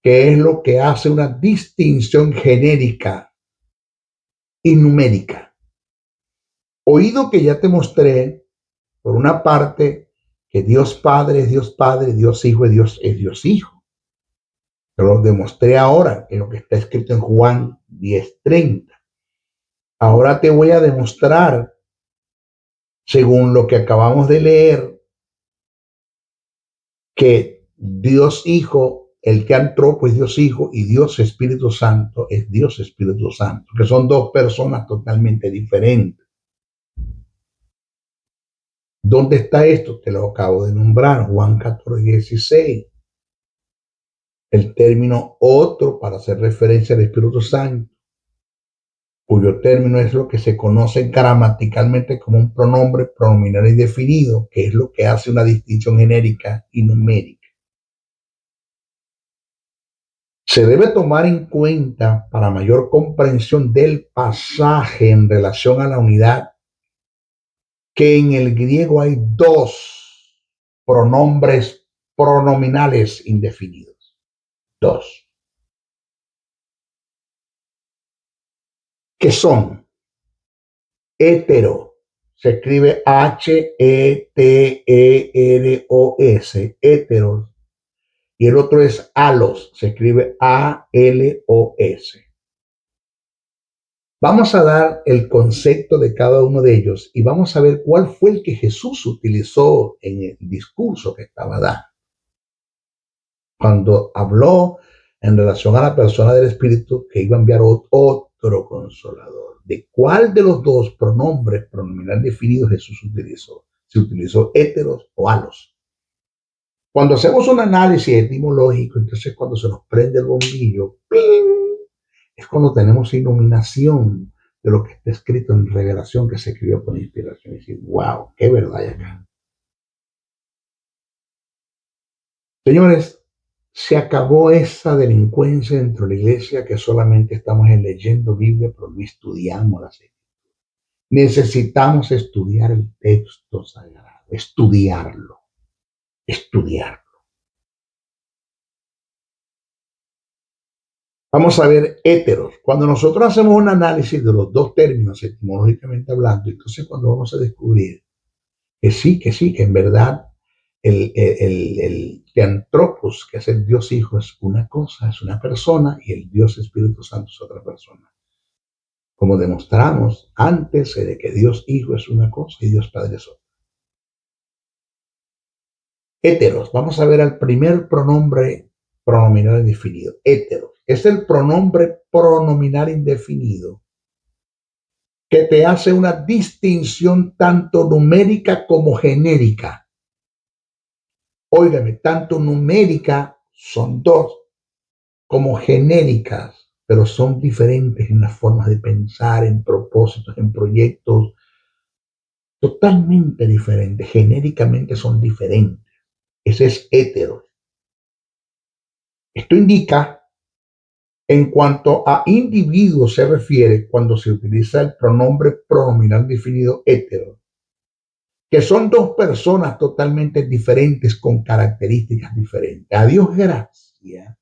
que es lo que hace una distinción genérica y numérica. Oído que ya te mostré, por una parte, que Dios Padre, Dios Hijo es Dios Hijo. Te lo demostré ahora en lo que está escrito en Juan 10:30. Ahora te voy a demostrar, según lo que acabamos de leer, que Dios Hijo, el que antropo es Dios Hijo y Dios Espíritu Santo es Dios Espíritu Santo, que son dos personas totalmente diferentes. ¿Dónde está esto? Te lo acabo de nombrar, Juan 14:16. El término otro para hacer referencia al Espíritu Santo, cuyo término es lo que se conoce gramaticalmente como un pronombre pronominal indefinido, que es lo que hace una distinción genérica y numérica. Se debe tomar en cuenta para mayor comprensión del pasaje en relación a la unidad que en el griego hay dos pronombres pronominales indefinidos. Dos. Que son hétero, se escribe H-E-T-E-R-O-S, héteros, y el otro es alos, se escribe A-L-O-S. Vamos a dar el concepto de cada uno de ellos y vamos a ver cuál fue el que Jesús utilizó en el discurso que estaba dando. Cuando habló en relación a la persona del Espíritu que iba a enviar otro consolador. ¿De cuál de los dos pronombres pronominal definidos Jesús utilizó? ¿Se utilizó héteros o alos? Cuando hacemos un análisis etimológico, entonces cuando se nos prende el bombillo, ¡ping!, es cuando tenemos iluminación de lo que está escrito en Revelación, que se escribió por inspiración. Y decir, wow, qué verdad hay acá. Señores, se acabó esa delincuencia dentro de la iglesia que solamente estamos leyendo Biblia, pero no estudiamos las escrituras. Necesitamos estudiar el texto sagrado, estudiarlo. Vamos a ver héteros. Cuando nosotros hacemos un análisis de los dos términos etimológicamente hablando, entonces cuando vamos a descubrir que sí, que en verdad el Theantropos, que es el Dios Hijo, es una cosa, es una persona, y el Dios Espíritu Santo es otra persona. Como demostramos antes de que Dios Hijo es una cosa y Dios Padre es otra. Héteros. Vamos a ver al primer pronombre pronominal indefinido. Héteros. Es el pronombre pronominal indefinido que te hace una distinción tanto numérica como genérica. Óigame, tanto numérica son dos como genéricas, pero son diferentes en las formas de pensar, en propósitos, en proyectos, totalmente diferentes. Genéricamente son diferentes. Ese es hétero. Esto indica, en cuanto a individuo se refiere cuando se utiliza el pronombre pronominal definido hétero, que son dos personas totalmente diferentes con características diferentes. A Dios gracias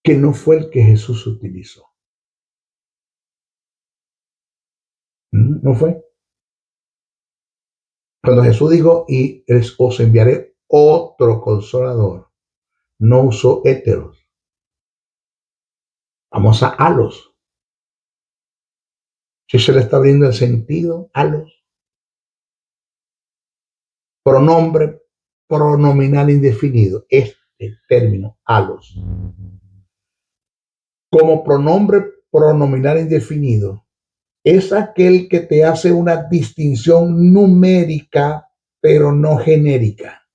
que no fue el que Jesús utilizó. No fue. Cuando Jesús dijo, y os enviaré otro consolador, no usó héteros. Vamos a halos. Si se le está abriendo el sentido, halos. Pronombre pronominal indefinido. Este término, halos. Como pronombre pronominal indefinido, es aquel que te hace una distinción numérica, pero no genérica.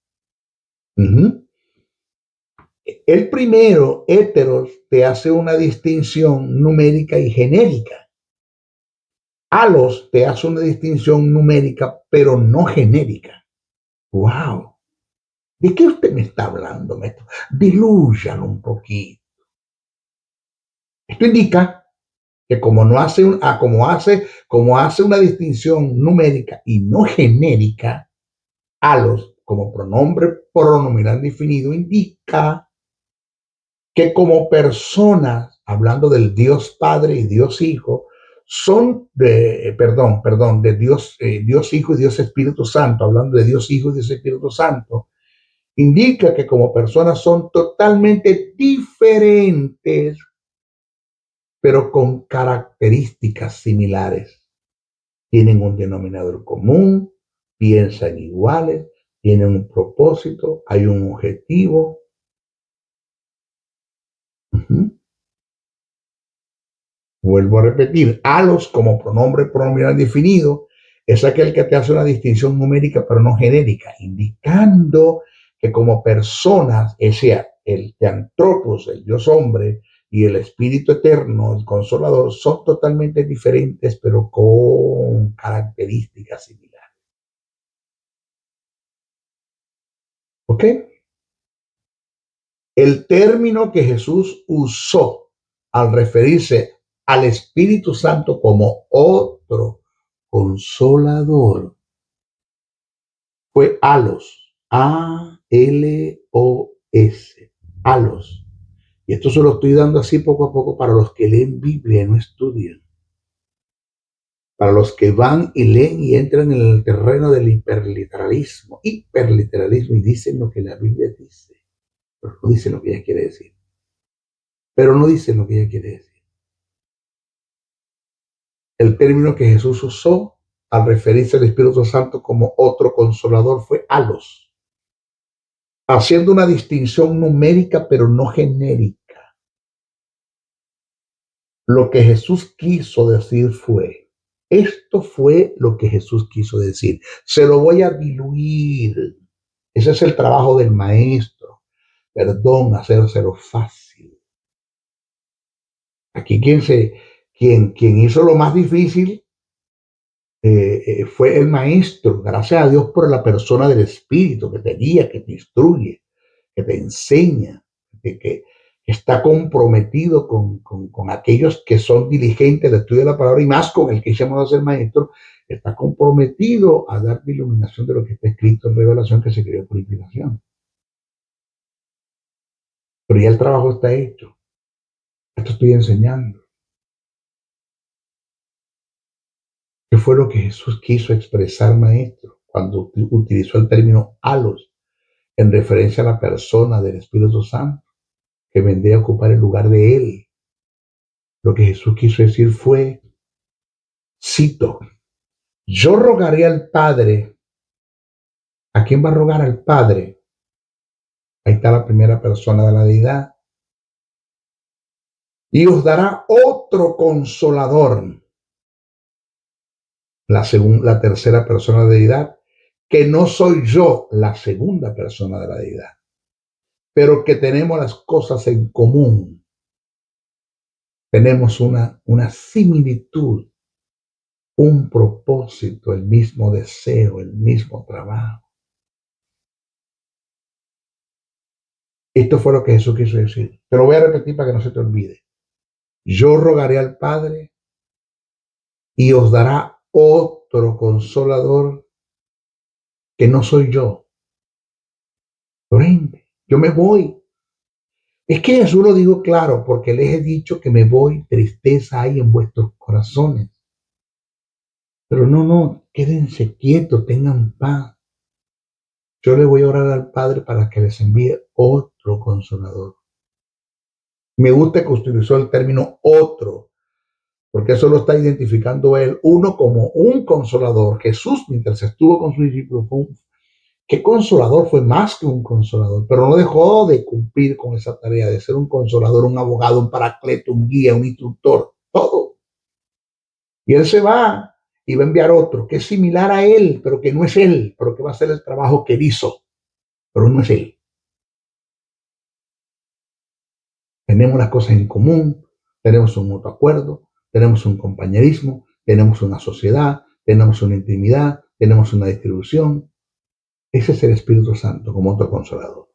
El primero, héteros, te hace una distinción numérica y genérica. Halos te hace una distinción numérica, pero no genérica. ¡Wow! ¿De qué usted me está hablando, maestro? Dilúyalo un poquito. Esto indica que como hace una distinción numérica y no genérica, halos como pronombre pronominal definido indica que como personas, hablando del Dios Padre y Dios Hijo, son de Dios Hijo y Dios Espíritu Santo, hablando de Dios Hijo y Dios Espíritu Santo, indica que como personas son totalmente diferentes, pero con características similares. Tienen un denominador común, piensan iguales, tienen un propósito, hay un objetivo. Vuelvo a repetir, halos como pronombre pronominal definido es aquel que te hace una distinción numérica pero no genérica, indicando que como personas, sea el Theantropos, el Dios hombre, y el Espíritu Eterno, el Consolador, son totalmente diferentes pero con características similares. ¿Ok? El término que Jesús usó al referirse al Espíritu Santo como otro consolador fue halos, A-L-O-S, halos. Y esto se lo estoy dando así poco a poco para los que leen Biblia y no estudian. Para los que van y leen y entran en el terreno del hiperliteralismo y dicen lo que la Biblia dice, pero no dicen lo que ella quiere decir. El término que Jesús usó al referirse al Espíritu Santo como otro consolador fue halos, haciendo una distinción numérica pero no genérica. Lo que Jesús quiso decir esto fue lo que Jesús quiso decir. Se lo voy a diluir. Ese es el trabajo del maestro. Hacérselo fácil. Aquí quien hizo lo más difícil fue el maestro. Gracias a Dios por la persona del Espíritu que te guía, que te instruye, que te enseña, que está comprometido con aquellos que son diligentes del estudio de la palabra y más con el que llamado a ser maestro, está comprometido a dar iluminación de lo que está escrito en Revelación, que se creó por inspiración. Pero ya el trabajo está hecho. Esto estoy enseñando. ¿Qué fue lo que Jesús quiso expresar, maestro? cuando utilizó el término halos en referencia a la persona del Espíritu Santo que vendría a ocupar el lugar de él. Lo que Jesús quiso decir fue, cito, yo rogaré al Padre. ¿A quién va a rogar al Padre? Ahí está la primera persona de la deidad. Y os dará otro consolador, la tercera persona de la deidad, que no soy yo, la segunda persona de la deidad, pero que tenemos las cosas en común. Tenemos una similitud, un propósito, el mismo deseo, el mismo trabajo. Esto fue lo que Jesús quiso decir. Te lo voy a repetir para que no se te olvide. Yo rogaré al Padre y os dará otro consolador que no soy yo. Por ende, yo me voy. Es que Jesús lo dijo claro, porque les he dicho que me voy, tristeza hay en vuestros corazones. Pero no, quédense quietos, tengan paz. Yo le voy a orar al Padre para que les envíe otro consolador. Me gusta que utilizó el término otro, porque eso lo está identificando él, uno como un consolador. Jesús, mientras estuvo con sus discípulos, ¿qué consolador? Fue más que un consolador, pero no dejó de cumplir con esa tarea de ser un consolador, un abogado, un paracleto, un guía, un instructor, todo. Y él se va y va a enviar otro que es similar a él, pero que no es él, pero que va a hacer el trabajo que él hizo, pero no es él. Tenemos las cosas en común, tenemos un mutuo acuerdo, tenemos un compañerismo, tenemos una sociedad, tenemos una intimidad, tenemos una distribución. Ese es el Espíritu Santo como otro consolador.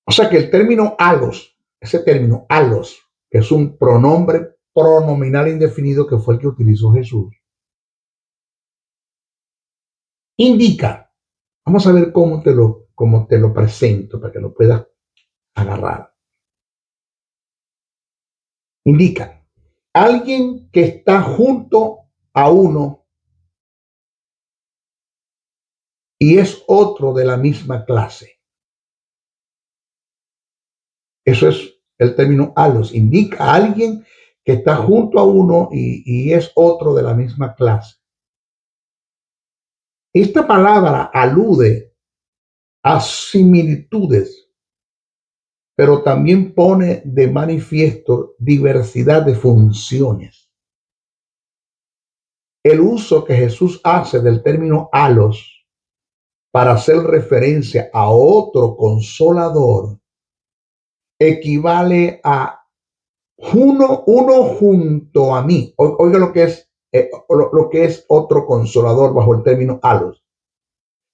O sea que el término halos, ese término halos, que es un pronombre pronominal indefinido que fue el que utilizó Jesús, indica, vamos a ver cómo te lo presento para que lo puedas agarrar. Indica, alguien que está junto a uno y es otro de la misma clase. Eso es el término halos, indica a alguien que está junto a uno y es otro de la misma clase. Esta palabra alude a similitudes, pero también pone de manifiesto diversidad de funciones. El uso que Jesús hace del término halos para hacer referencia a otro consolador equivale a uno junto a mí. Oiga lo que es otro consolador bajo el término halos.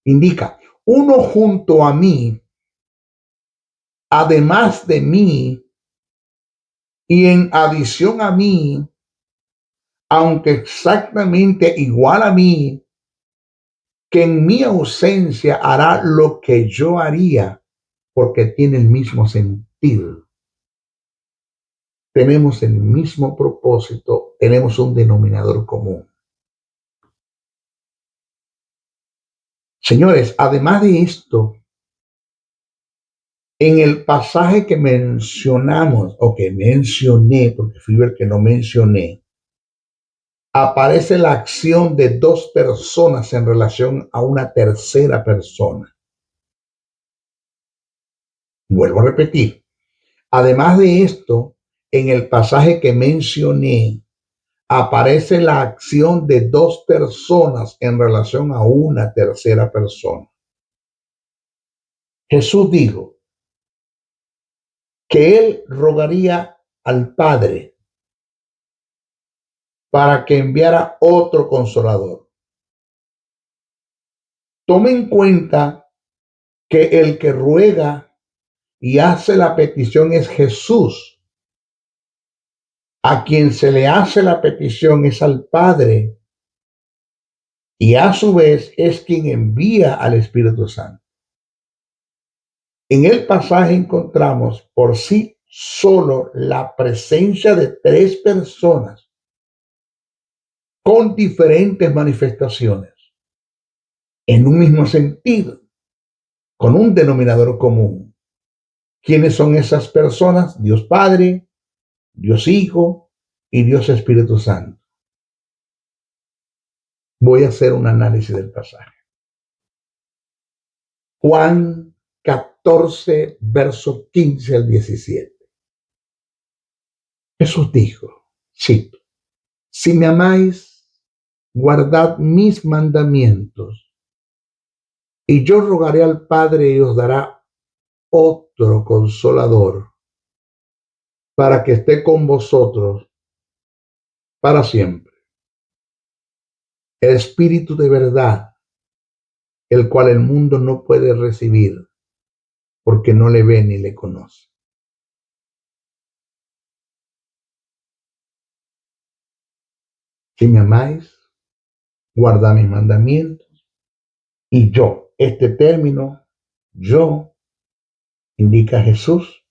Indica uno junto a mí, además de mí y en adición a mí, aunque exactamente igual a mí, que en mi ausencia hará lo que yo haría porque tiene el mismo sentido. Tenemos el mismo propósito, tenemos un denominador común. Señores, además de esto, en el pasaje que mencionamos, o que mencioné, porque fui el que no mencioné, aparece la acción de dos personas en relación a una tercera persona. Vuelvo a repetir. Además de esto, en el pasaje que mencioné, aparece la acción de dos personas en relación a una tercera persona. Jesús dijo que él rogaría al Padre para que enviara otro consolador. Tome en cuenta que el que ruega y hace la petición es Jesús. A quien se le hace la petición es al Padre y a su vez es quien envía al Espíritu Santo. En el pasaje encontramos por sí solo la presencia de tres personas con diferentes manifestaciones, en un mismo sentido, con un denominador común. ¿Quiénes son esas personas? Dios Padre, Dios Hijo y Dios Espíritu Santo. Voy a hacer un análisis del pasaje. Juan 14, verso 15 al 17. Jesús dijo, cito, si me amáis, guardad mis mandamientos, y yo rogaré al Padre y os dará otro consolador para que esté con vosotros para siempre. El Espíritu de verdad, el cual el mundo no puede recibir porque no le ve ni le conoce. Si me amáis, guardad mis mandamientos, y yo, este término, yo, indica a Jesús,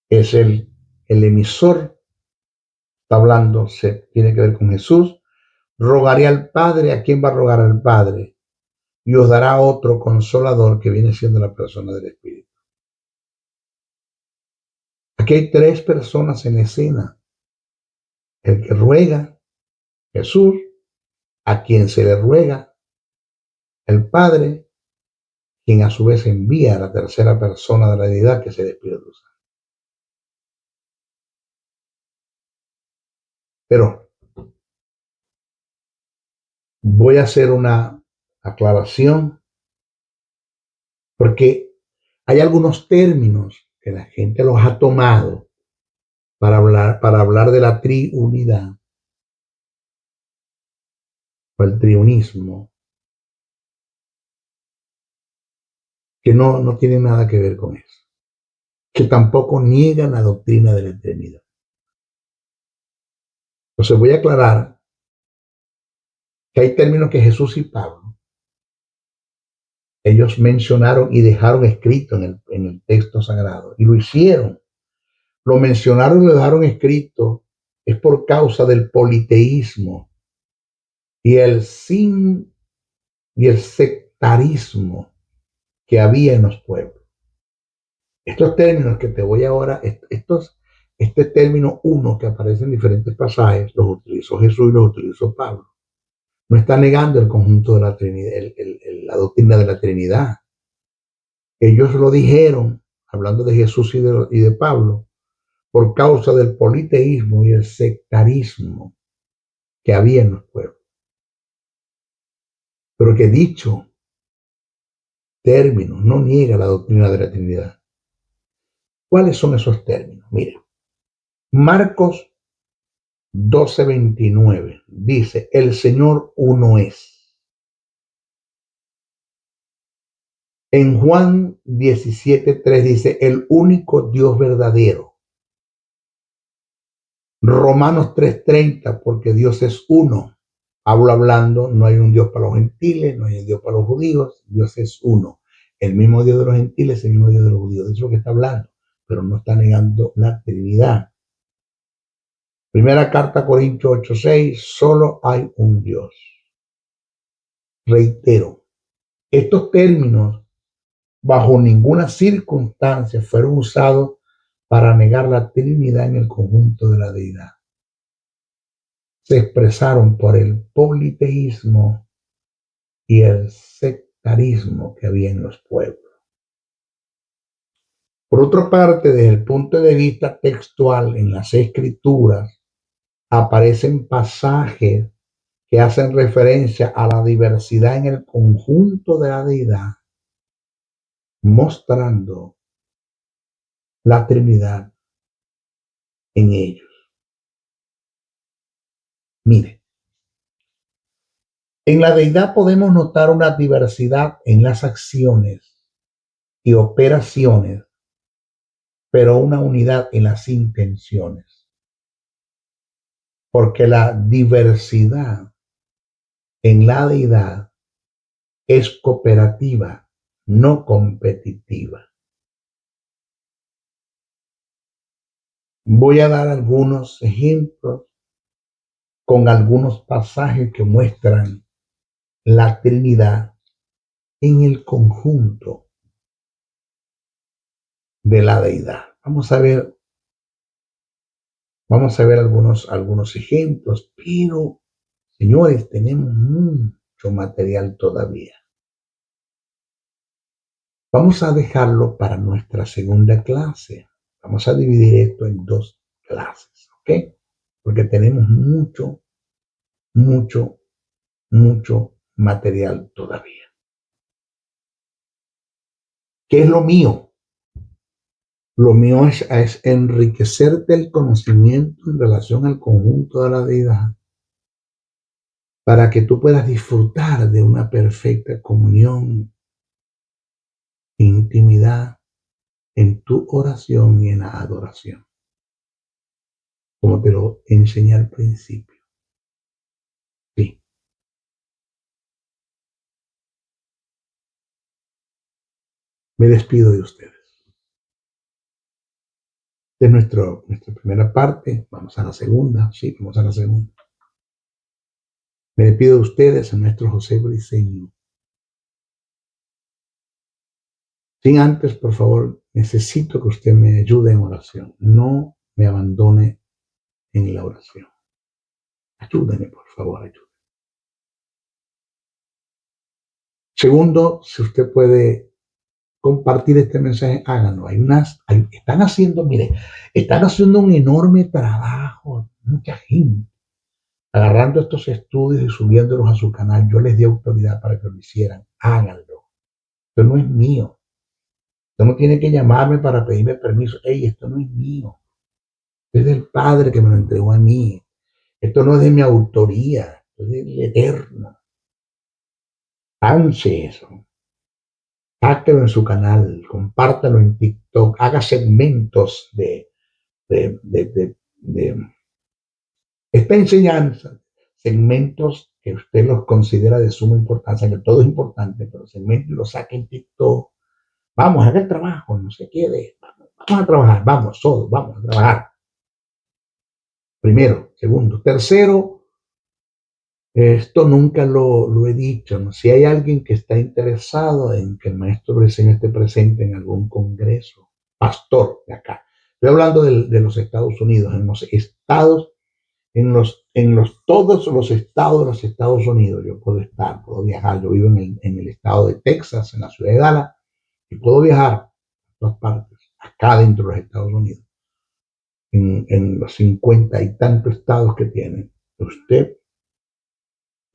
es el emisor, está hablando, se tiene que ver con Jesús. Rogaré al Padre. ¿A quién va a rogar al Padre? Y os dará otro consolador que viene siendo la persona del Espíritu. Aquí hay tres personas en escena. El que ruega, Jesús, a quien se le ruega, el Padre, quien a su vez envía a la tercera persona de la deidad, que es el Espíritu Santo. Pero voy a hacer una aclaración porque hay algunos términos que la gente los ha tomado para hablar de la triunidad o el triunismo, que no tienen nada que ver con eso, que tampoco niegan la doctrina de la eternidad. Entonces voy a aclarar que hay términos que Jesús y Pablo, ellos mencionaron y dejaron escrito en el texto sagrado, y lo hicieron. Lo mencionaron y lo dejaron escrito es por causa del politeísmo y y el sectarismo que había en los pueblos. Estos términos que te voy ahora, este término uno que aparece en diferentes pasajes, los utilizó Jesús y los utilizó Pablo. No está negando el conjunto de la Trinidad, la doctrina de la Trinidad. Ellos lo dijeron, hablando de Jesús y de Pablo, por causa del politeísmo y el sectarismo que había en los pueblos. Pero que dicho término no niega la doctrina de la Trinidad. ¿Cuáles son esos términos? Mira, Marcos 12:29 dice, el Señor uno es. En Juan 17:3 dice, el único Dios verdadero. Romanos 3:30, porque Dios es uno. Hablo hablando, no hay un Dios para los gentiles, no hay un Dios para los judíos, Dios es uno. El mismo Dios de los gentiles, el mismo Dios de los judíos. De eso es lo que está hablando, pero no está negando la Trinidad. Primera carta a Corintios 8:6, solo hay un Dios. Reitero, estos términos bajo ninguna circunstancia fueron usados para negar la Trinidad en el conjunto de la deidad. Se expresaron por el politeísmo y el sectarismo que había en los pueblos. Por otra parte, desde el punto de vista textual, en las Escrituras aparecen pasajes que hacen referencia a la diversidad en el conjunto de la deidad, mostrando la Trinidad en ellos. Mire, en la deidad podemos notar una diversidad en las acciones y operaciones, pero una unidad en las intenciones. Porque la diversidad en la deidad es cooperativa, no competitiva. Voy a dar algunos ejemplos con algunos pasajes que muestran la Trinidad en el conjunto de la deidad. Vamos a ver algunos ejemplos, pero señores, tenemos mucho material todavía. Vamos a dejarlo para nuestra segunda clase. Vamos a dividir esto en 2 clases, ¿ok? Porque tenemos mucho material todavía. ¿Qué es lo mío? Lo mío es enriquecerte el conocimiento en relación al conjunto de la deidad para que tú puedas disfrutar de una perfecta comunión, intimidad en tu oración y en la adoración, como te lo enseñé al principio. Sí. Me despido de ustedes. De nuestra primera parte, vamos a la segunda. Sí, vamos a la segunda. Me despido de ustedes, el maestro José Briceño. Sin antes, por favor, necesito que usted me ayude en oración. No me abandone en la oración. Ayúdeme, por favor, ayúdeme. Segundo, si usted puede compartir este mensaje, háganlo. Están haciendo un enorme trabajo, mucha gente, agarrando estos estudios y subiéndolos a su canal. Yo les di autoridad para que lo hicieran. Háganlo. Esto no es mío. Usted no tiene que llamarme para pedirme permiso. Hey, esto no es mío. Es del Padre que me lo entregó a mí. Esto no es de mi autoría, es del Eterno. Háganse eso. Sáquelo en su canal, compártalo en TikTok, haga segmentos de esta enseñanza, segmentos que usted los considera de suma importancia, que todo es importante, pero segmentos lo saque en TikTok. Vamos, haga el trabajo, no se quede. Vamos a trabajar, vamos, todos, vamos a trabajar. Primero. Segundo. Tercero, esto nunca lo he dicho, ¿no? Si hay alguien que está interesado en que el maestro Briceño esté presente en algún congreso, pastor de acá, estoy hablando de los Estados Unidos, en los estados, todos los estados de los Estados Unidos, yo puedo viajar, yo vivo en el estado de Texas, en la ciudad de Dallas, y puedo viajar a todas partes, acá dentro de los Estados Unidos, en los 50 y tantos estados que tienen. Usted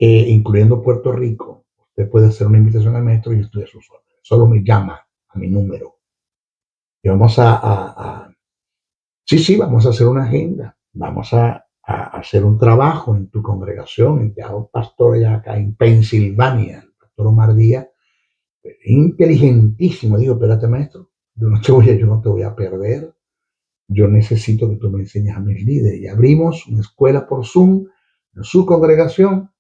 incluyendo Puerto Rico, usted puede hacer una invitación al maestro y estoy a sus órdenes. Solo me llama a mi número. Y vamos vamos a hacer una agenda. Vamos a hacer un trabajo en tu congregación. Ya un pastor allá acá en Pensilvania, el pastor Omar Díaz, inteligentísimo. Digo, espérate, maestro, yo no te voy a perder. Yo necesito que tú me enseñes a mis líderes. Y abrimos una escuela por Zoom en su congregación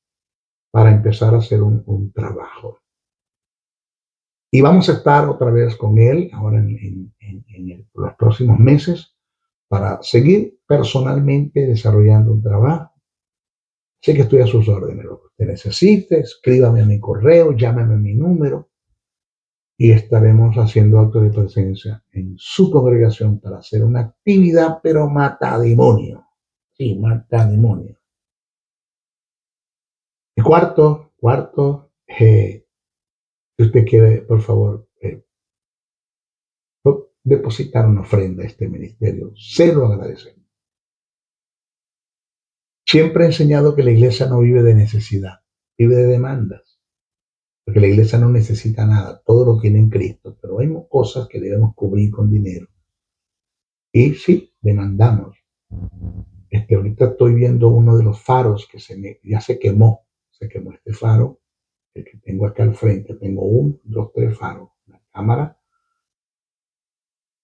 para empezar a hacer un trabajo. Y vamos a estar otra vez con él ahora en los próximos meses para seguir personalmente desarrollando un trabajo. Sé que estoy a sus órdenes. Lo que usted necesite, escríbame a mi correo, llámame a mi número y estaremos haciendo actos de presencia en su congregación para hacer una actividad, pero mata demonio. Sí, mata demonio. Y cuarto, si usted quiere, por favor, depositar una ofrenda a este ministerio, se lo agradecemos. Siempre he enseñado que la iglesia no vive de necesidad, vive de demandas, porque la iglesia no necesita nada, todo lo tiene en Cristo, pero hay cosas que debemos cubrir con dinero. Y sí, demandamos. Ahorita estoy viendo uno de los faros que ya se quemó este faro, el que tengo acá al frente, tengo 1, 2, 3 faros, la cámara.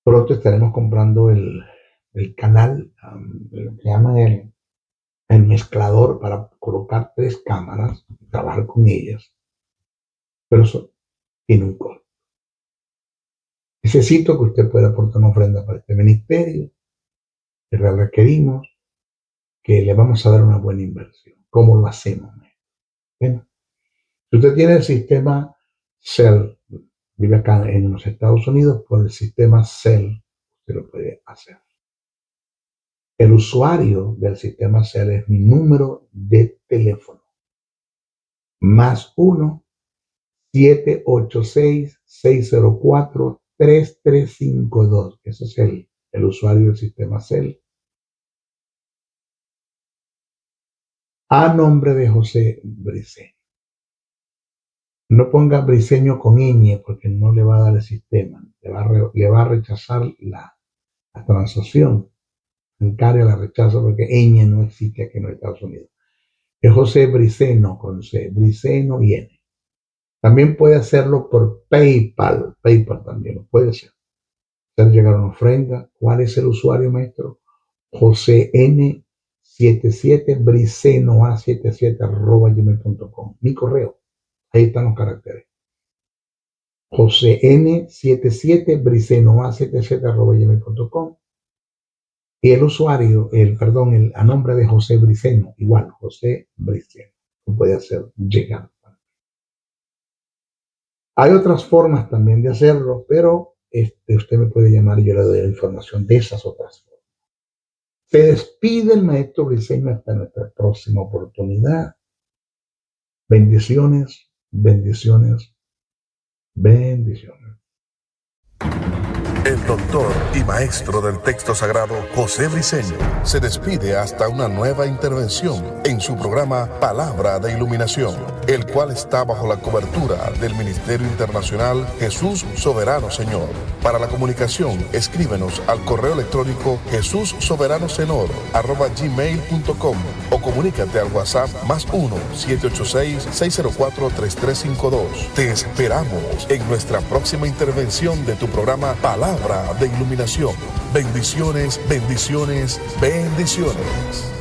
Pronto estaremos comprando el canal, lo que llaman el mezclador para colocar 3 cámaras y trabajar con ellas. Pero eso tiene un costo. Necesito que usted pueda aportar una ofrenda para este ministerio, que la requerimos, que le vamos a dar una buena inversión. ¿Cómo lo hacemos? Bueno, si usted tiene el sistema Cell, vive acá en los Estados Unidos, por el sistema Cell, usted lo puede hacer. El usuario del sistema Cell es mi número de teléfono. +1 786 604 3352. Ese es el usuario del sistema Cell. A nombre de José Briceño. No ponga Briceño con ñ porque no le va a dar el sistema. Le va a rechazar la transacción. Bancaria la rechaza porque ñ no existe aquí en los Estados Unidos. Es José Briceño con C, Briceño y N. También puede hacerlo por PayPal. PayPal también lo puede hacer. Hacer llegar una ofrenda. ¿Cuál es el usuario, maestro? José N77 bricenoa77@gmail.com. Mi correo. Ahí están los caracteres. José N77 bricenoa77@gmail.com. Y el usuario, a nombre de José Briceño, igual, José Briceño. Lo puede hacer llegar. Hay otras formas también de hacerlo, pero usted me puede llamar y yo le doy la información de esas otras formas. Se despide el maestro Briceño hasta nuestra próxima oportunidad. Bendiciones, bendiciones, bendiciones. El doctor y maestro del texto sagrado, José Briceño, se despide hasta una nueva intervención en su programa Palabra de Iluminación, el cual está bajo la cobertura del Ministerio Internacional Jesús Soberano Señor. Para la comunicación, escríbenos al correo electrónico jesussoberanosenor@gmail.com o comunícate al WhatsApp +1 786 604 3352. Te esperamos en nuestra próxima intervención de tu programa Palabra de Iluminación. Bendiciones, bendiciones, bendiciones.